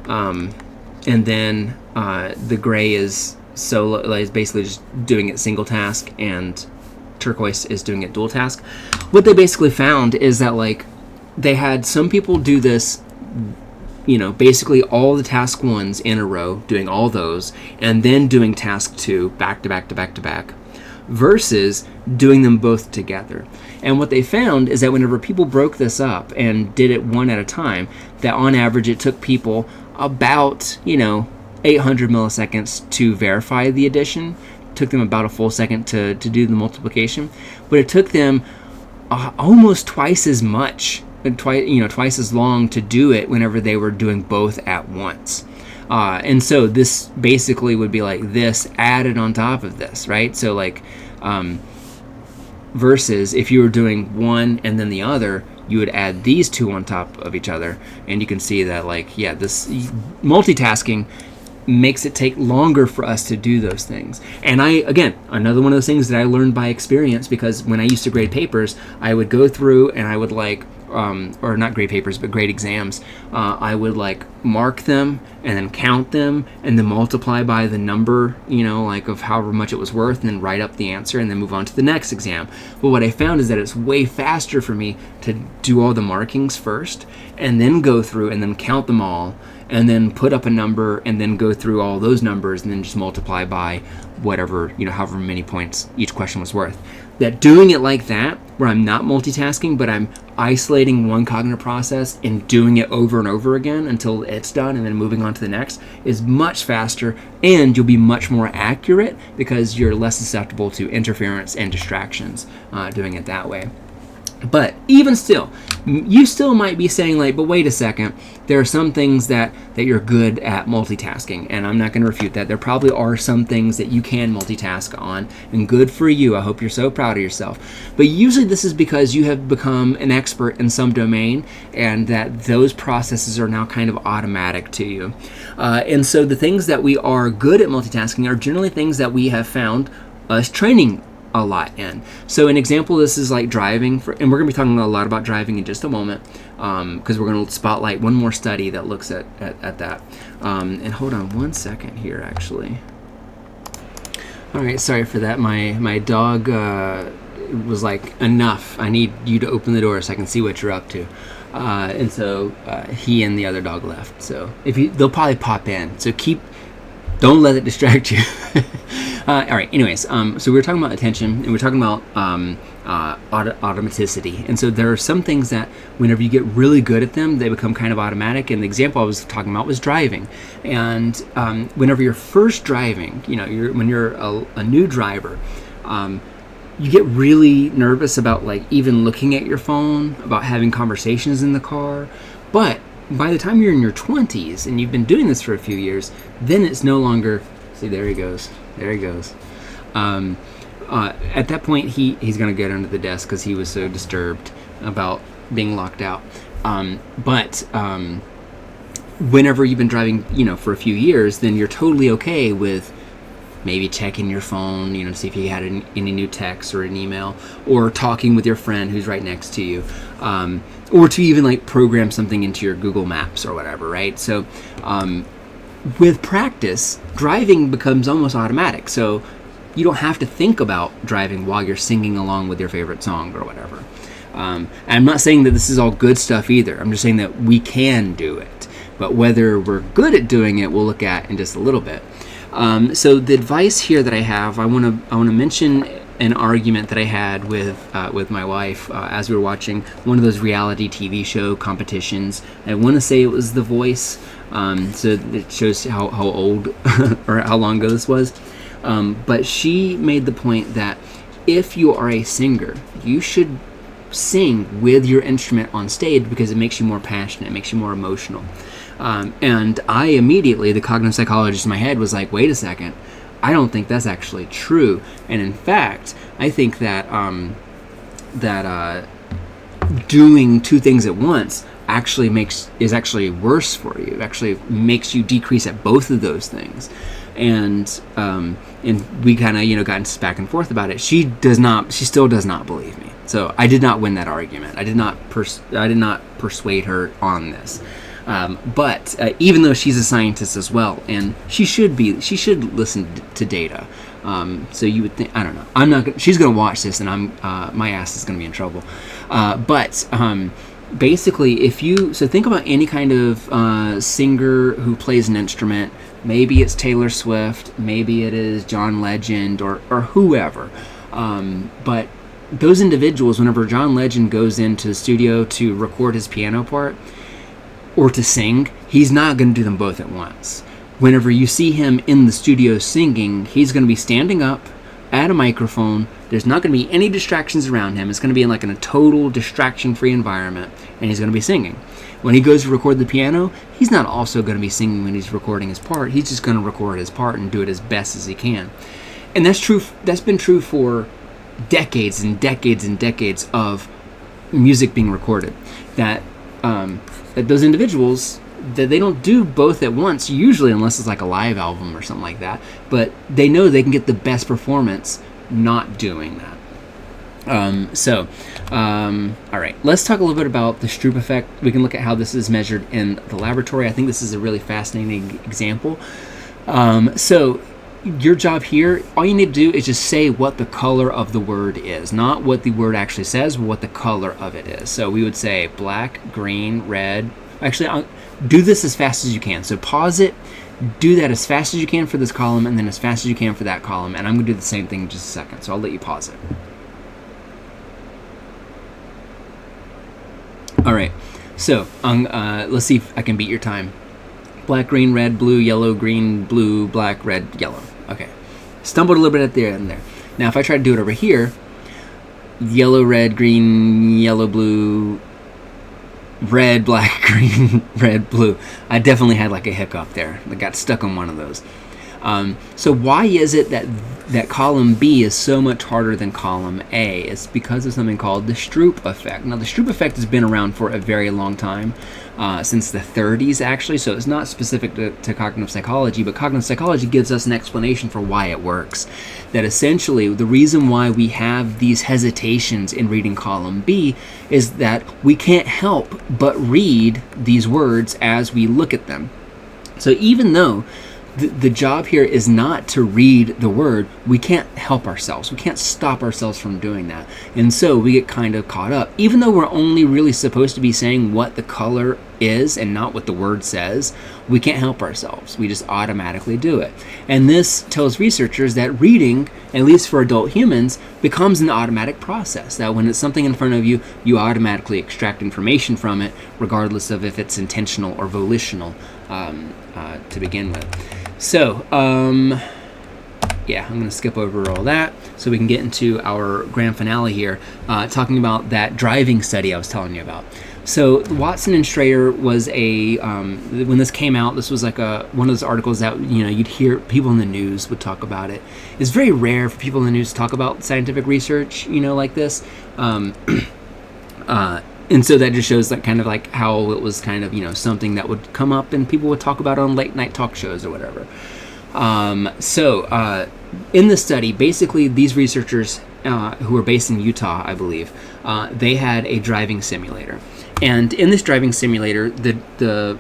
And then the gray is basically just doing it single task, and turquoise is doing it dual task. What they basically found is that like they had some people do this, basically all the task 1s in a row, doing all those, and then doing task 2 back to back to back to back, versus doing them both together. And what they found is that whenever people broke this up and did it one at a time, that on average it took people about 800 milliseconds to verify the addition. It took them about a full second to do the multiplication, but it took them almost twice as much, twice as long to do it whenever they were doing both at once. And so this basically would be like this added on top of this, right? So like versus if you were doing one and then the other, you would add these two on top of each other, and you can see that this multitasking makes it take longer for us to do those things. And another one of those things that I learned by experience, because when I used to grade papers, I would go through and I would or not grade papers, but grade exams, I would mark them and then count them and then multiply by the number, of however much it was worth, and then write up the answer and then move on to the next exam. But what I found is that it's way faster for me to do all the markings first and then go through and then count them all and then put up a number and then go through all those numbers and then just multiply by whatever, however many points each question was worth. That doing it like that, where I'm not multitasking, but I'm isolating one cognitive process and doing it over and over again until it's done and then moving on to the next, is much faster, and you'll be much more accurate because you're less susceptible to interference and distractions doing it that way. But even still, you still might be saying but wait a second, there are some things that you're good at multitasking, and I'm not going to refute that. There probably are some things that you can multitask on, and good for you. I hope you're so proud of yourself. But usually this is because you have become an expert in some domain, and that those processes are now kind of automatic to you. And so the things that we are good at multitasking are generally things that we have found us training a lot in. So an example of this is like driving, and we're going to be talking a lot about driving in just a moment, because we're going to spotlight one more study that looks at that. And hold on one second here, actually. All right, sorry for that. My dog was like, enough. I need you to open the door so I can see what you're up to. And so he and the other dog left. So they'll probably pop in. So don't let it distract you. All right. Anyways, so we were talking about attention, and we we're talking about automaticity. And so there are some things that whenever you get really good at them, they become kind of automatic. And the example I was talking about was driving. And whenever you're first driving, when you're a new driver, you get really nervous about even looking at your phone, about having conversations in the car. But by the time you're in your 20s and you've been doing this for a few years, then it's no longer, see, there he goes. At that point, he's going to get under the desk because he was so disturbed about being locked out. But whenever you've been driving, for a few years, then you're totally okay with maybe checking your phone, to see if you had any new texts or an email, or talking with your friend who's right next to you, or to even program something into your Google Maps or whatever, right? So with practice, driving becomes almost automatic. So you don't have to think about driving while you're singing along with your favorite song or whatever. And I'm not saying that this is all good stuff either. I'm just saying that we can do it. But whether we're good at doing it, we'll look at in just a little bit. So the advice here that I have, I want to mention an argument that I had with my wife as we were watching one of those reality TV show competitions. I want to say it was The Voice, so it shows how old or how long ago this was. But she made the point that if you are a singer, you should sing with your instrument on stage because it makes you more passionate, it makes you more emotional. And I immediately, the cognitive psychologist in my head was like, wait a second, I don't think that's actually true. And in fact, I think that doing two things at once is actually worse for you. It actually makes you decrease at both of those things. And we kind of, you know, got back and forth about it. She still does not believe me. So I did not win that argument. I did not persuade her on this. But even though she's a scientist as well, and she should listen to data. So you would think, I don't know. She's gonna watch this, and my ass is gonna be in trouble. But basically, so think about any kind of singer who plays an instrument. Maybe it's Taylor Swift, maybe it is John Legend, or whoever. But those individuals, whenever John Legend goes into the studio to record his piano part or to sing, he's not going to do them both at once. Whenever you see him in the studio singing, he's going to be standing up at a microphone. There's not going to be any distractions around him. It's going to be in a total distraction-free environment, and he's going to be singing. When he goes to record the piano, he's not also going to be singing when he's recording his part. He's just going to record his part and do it as best as he can. And that's true. That's been true for decades and decades and decades of music being recorded. That those individuals, that they don't do both at once, usually, unless it's like a live album or something like that. But they know they can get the best performance not doing that. All right, let's talk a little bit about the Stroop effect. We can look at how this is measured in the laboratory. I think this is a really fascinating example. So your job here, all you need to do is just say what the color of the word is, not what the word actually says, but what the color of it is. So we would say black, green, red. Actually, I'll do this as fast as you can. So pause it, do that as fast as you can for this column, and then as fast as you can for that column. And I'm going to do the same thing in just a second. So I'll let you pause it. All right, so let's see if I can beat your time. Black, green, red, blue, yellow, green, blue, black, red, yellow. Okay, stumbled a little bit at the end there. Now if I try to do it over here, yellow, red, green, yellow, blue, red, black, green, red, blue. I definitely had like a hiccup there. I got stuck on one of those. So why is it that column B is so much harder than column A? It's because of something called the Stroop effect. Now the Stroop effect has been around for a very long time, since the 30s actually, so it's not specific to cognitive psychology, but cognitive psychology gives us an explanation for why it works. That essentially the reason why we have these hesitations in reading column B is that we can't help but read these words as we look at them. So even though the job here is not to read the word, we can't help ourselves. We can't stop ourselves from doing that. And so we get kind of caught up. Even though we're only really supposed to be saying what the color is and not what the word says, we can't help ourselves. We just automatically do it. And this tells researchers that reading, at least for adult humans, becomes an automatic process. That when it's something in front of you, you automatically extract information from it, regardless of if it's intentional or volitional to begin with. So, yeah, I'm going to skip over all that so we can get into our grand finale here, talking about that driving study I was telling you about. So Watson and Strayer was when this came out, this was like one of those articles that, you know, you'd hear people in the news would talk about it. It's very rare for people in the news to talk about scientific research, you know, like this. And so that just shows that kind of like how it was kind of, you know, something that would come up and people would talk about on late night talk shows or whatever. In the study, basically these researchers who were based in Utah, I believe, they had a driving simulator. And in this driving simulator, the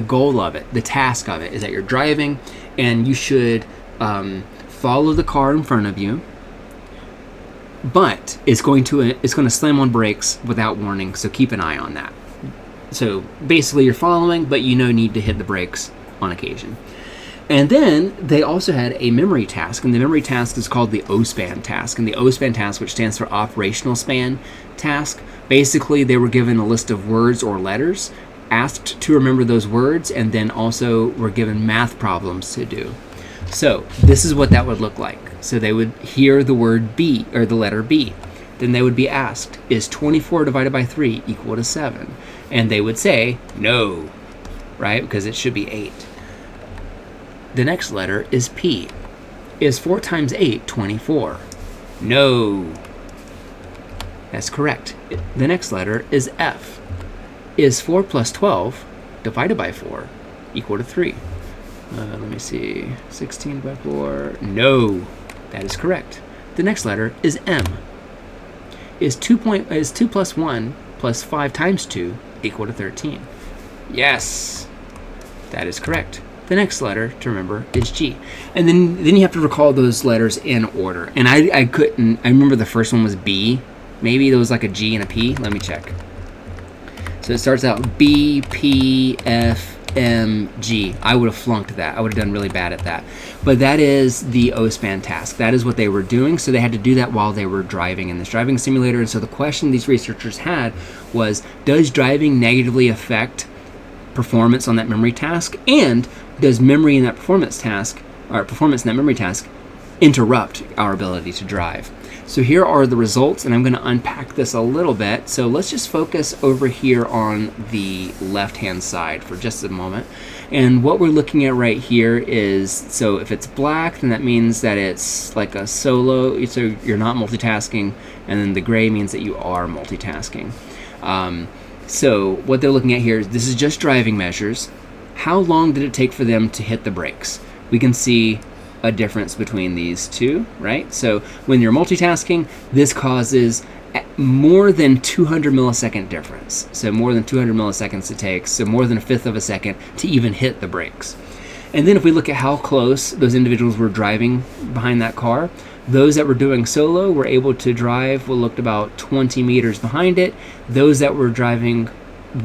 goal of it, the task of it, is that you're driving and you should follow the car in front of you. But it's going to slam on brakes without warning, so keep an eye on that. So basically you're following, but you need to hit the brakes on occasion. And then they also had a memory task, and the memory task is called the OSPAN task. And the OSPAN task, which stands for Operational Span Task, basically they were given a list of words or letters, asked to remember those words, and then also were given math problems to do. So this is what that would look like. So they would hear the word B, or the letter B. Then they would be asked, is 24 divided by 3 equal to 7? And they would say, no, right? Because it should be 8. The next letter is P. Is 4 times 8 24? No. That's correct. The next letter is F. Is 4 plus 12 divided by 4 equal to 3? Let me see. 16 by 4. No, that is correct. The next letter is M. Is 2 plus 1 plus 5 times 2 equal to 13? Yes, that is correct. The next letter to remember is G. And then you have to recall those letters in order. And I couldn't, I remember the first one was B. Maybe there was like a G and a P. Let me check. So it starts out B, P, F, M, G. I would have flunked that. I would have done really bad at that. But that is the O-span task. That is what they were doing. So they had to do that while they were driving in this driving simulator. And so the question these researchers had was, does driving negatively affect performance on that memory task? And does memory in that performance task, or performance in that memory task, interrupt our ability to drive? So here are the results, and I'm going to unpack this a little bit. So let's just focus over here on the left-hand side for just a moment. And what we're looking at right here is, so if it's black, then that means that it's like a solo, so you're not multitasking, and then the gray means that you are multitasking. So what they're looking at here is, this is just driving measures. How long did it take for them to hit the brakes? We can see a difference between these two, right? So when you're multitasking, this causes more than 200 millisecond difference. So more than 200 milliseconds it takes, so more than a fifth of a second to even hit the brakes. And then if we look at how close those individuals were driving behind that car, those that were doing solo were able to drive, well, looked about 20 meters behind it. Those that were driving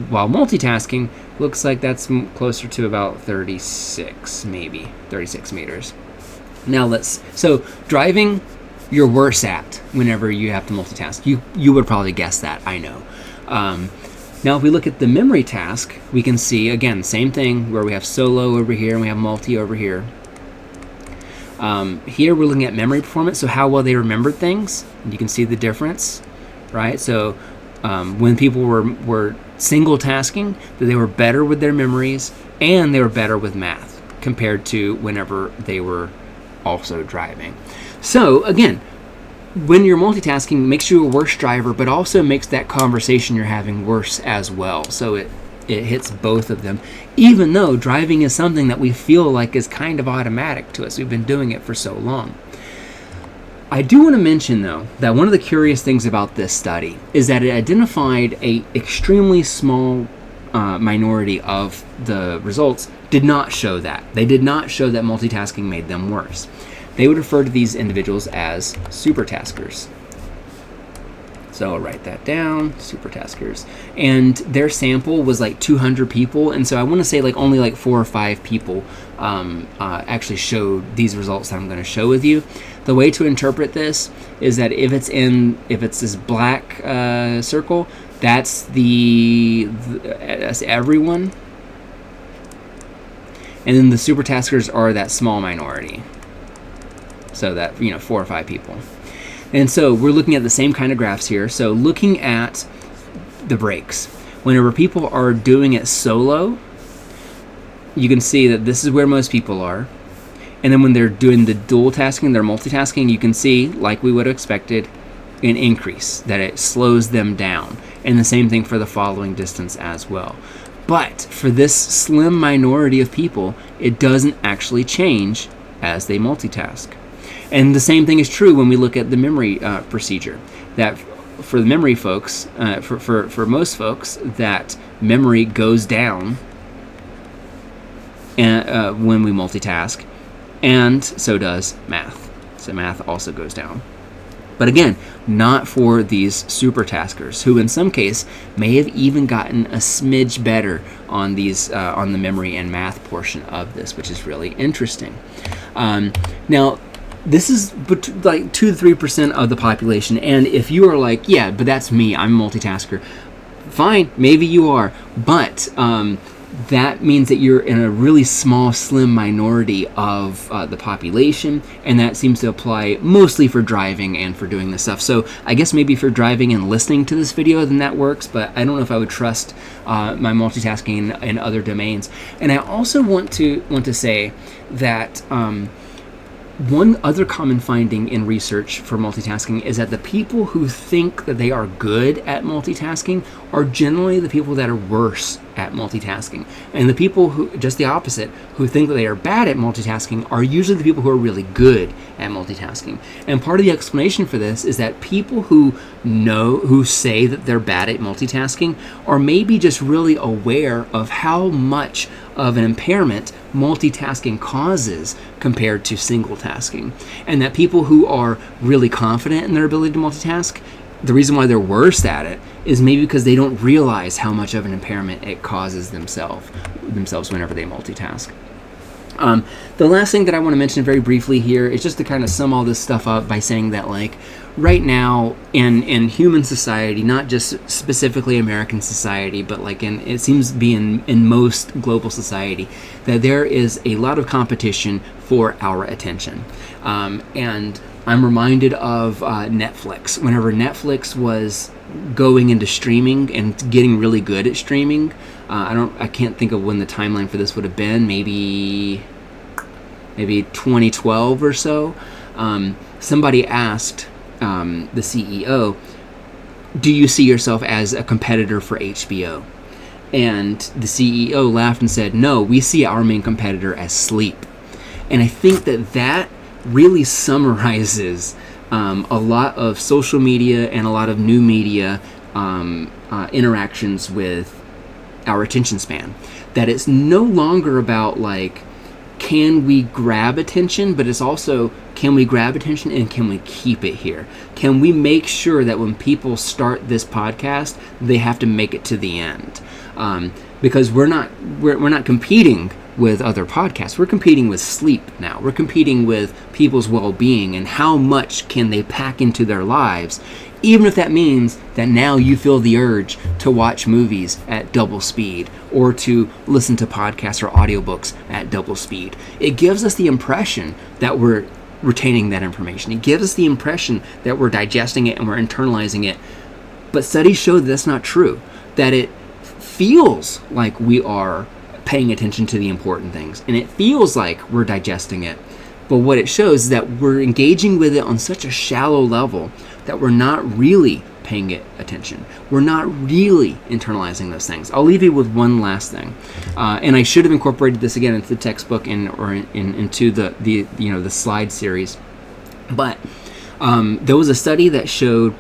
while multitasking, looks like that's closer to about 36, maybe 36 meters. Now so driving, you're worse at whenever you have to multitask. You would probably guess that, I know. Now if we look at the memory task, we can see, again, same thing where we have solo over here and we have multi over here. Here we're looking at memory performance, so how well they remembered things. And you can see the difference, right? So when people were single tasking, that they were better with their memories and they were better with math compared to whenever they were also driving. So again, when you're multitasking, makes you a worse driver, but also makes that conversation you're having worse as well. So it hits both of them, even though driving is something that we feel like is kind of automatic to us. We've been doing it for so long. I do want to mention, though, that one of the curious things about this study is that it identified a extremely small minority of the results did not show that. They did not show that multitasking made them worse. They would refer to these individuals as supertaskers. So I'll write that down, supertaskers. And their sample was like 200 people, and so I want to say like only like 4 or 5 people actually showed these results that I'm going to show with you. The way to interpret this is that if it's this black circle, that's that's everyone, and then the supertaskers are that small minority. So that, 4 or 5 people. And so we're looking at the same kind of graphs here. So looking at the brakes, whenever people are doing it solo, you can see that this is where most people are. And then when they're doing the dual tasking, they're multitasking, you can see, like we would have expected, an increase, that it slows them down. And the same thing for the following distance as well. But for this slim minority of people, it doesn't actually change as they multitask. And the same thing is true when we look at the memory procedure. That for the memory folks, for most folks, that memory goes down when we multitask, and so does math. So math also goes down. But again, not for these supertaskers, who in some case may have even gotten a smidge better on these on the memory and math portion of this, which is really interesting. Now, this is like 2 to 3% of the population, and if you are like, yeah, but that's me, I'm a multitasker, fine, maybe you are, but that means that you're in a really small, slim minority of the population, and that seems to apply mostly for driving and for doing this stuff. So I guess maybe if you're driving and listening to this video, then that works, but I don't know if I would trust my multitasking in other domains. And I also want to say that One other common finding in research for multitasking is that the people who think that they are good at multitasking are generally the people that are worse at multitasking. And the people who, just the opposite, who think that they are bad at multitasking are usually the people who are really good at multitasking. And part of the explanation for this is that people who say that they're bad at multitasking are maybe just really aware of how much of an impairment multitasking causes compared to single tasking. And that people who are really confident in their ability to multitask, the reason why they're worse at it is maybe because they don't realize how much of an impairment it causes themselves whenever they multitask. The last thing that I want to mention very briefly here is just to kind of sum all this stuff up by saying that, like, right now in human society, not just specifically American society, but like it seems to be in most global society, that there is a lot of competition for our attention. And I'm reminded of Netflix. Whenever Netflix was going into streaming and getting really good at streaming, I can't think of when the timeline for this would have been. Maybe 2012 or so. Somebody asked the CEO, "Do you see yourself as a competitor for HBO?" And the CEO laughed and said, "No, we see our main competitor as sleep." And I think that really summarizes a lot of social media and a lot of new media interactions with our attention span. That it's no longer about, like, can we grab attention, but it's also, can we grab attention and can we keep it here? Can we make sure that when people start this podcast, they have to make it to the end? Because we're not competing with other podcasts. We're competing with sleep now. We're competing with people's well-being and how much can they pack into their lives, even if that means that now you feel the urge to watch movies at double speed or to listen to podcasts or audiobooks at double speed. It gives us the impression that we're retaining that information. It gives us the impression that we're digesting it and we're internalizing it. But studies show that that's not true, that it feels like we are paying attention to the important things, and it feels like we're digesting it. But what it shows is that we're engaging with it on such a shallow level that we're not really paying it attention. We're not really internalizing those things. I'll leave you with one last thing, and I should have incorporated this again into the textbook into the slide series. But there was a study that showed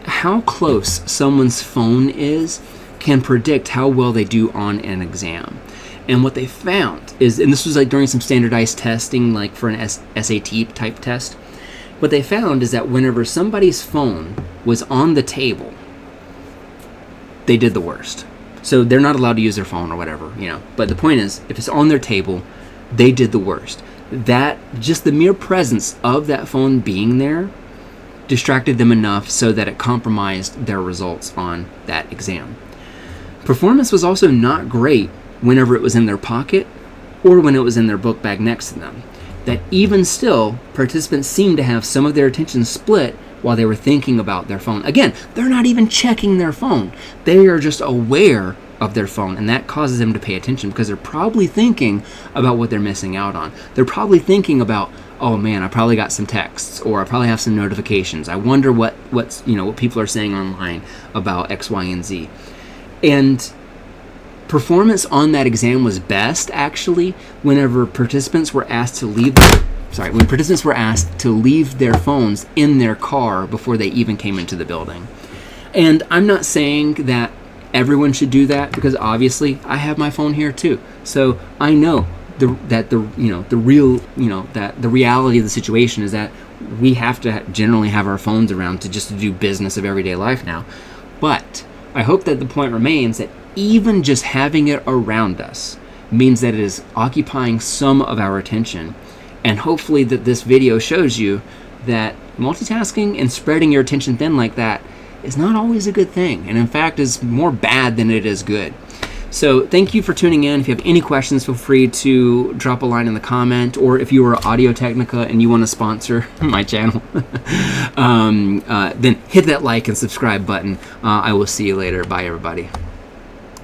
how close someone's phone is can predict how well they do on an exam. And what they found is, and this was like during some standardized testing, like for an SAT type test, what they found is that whenever somebody's phone was on the table, they did the worst. So they're not allowed to use their phone or whatever, But the point is, if it's on their table, they did the worst. That, just the mere presence of that phone being there distracted them enough so that it compromised their results on that exam. Performance was also not great whenever it was in their pocket or when it was in their book bag next to them. That even still, participants seemed to have some of their attention split while they were thinking about their phone. Again, they're not even checking their phone. They are just aware of their phone, and that causes them to pay attention because they're probably thinking about what they're missing out on. They're probably thinking about, oh man, I probably got some texts, or I probably have some notifications. I wonder what people are saying online about X, Y, and Z. And performance on that exam was best, actually, whenever participants were asked to leave their phones in their car before they even came into the building. And I'm not saying that everyone should do that, because obviously I have my phone here too. So I know the reality of the situation is that we have to generally have our phones around to do business of everyday life now. But I hope that the point remains that even just having it around us means that it is occupying some of our attention. And hopefully that this video shows you that multitasking and spreading your attention thin like that is not always a good thing, and in fact is more bad than it is good. So thank you for tuning in. If you have any questions, feel free to drop a line in the comment, or if you are Audio Technica and you want to sponsor my channel, then hit that like and subscribe button. I will see you later. Bye, everybody.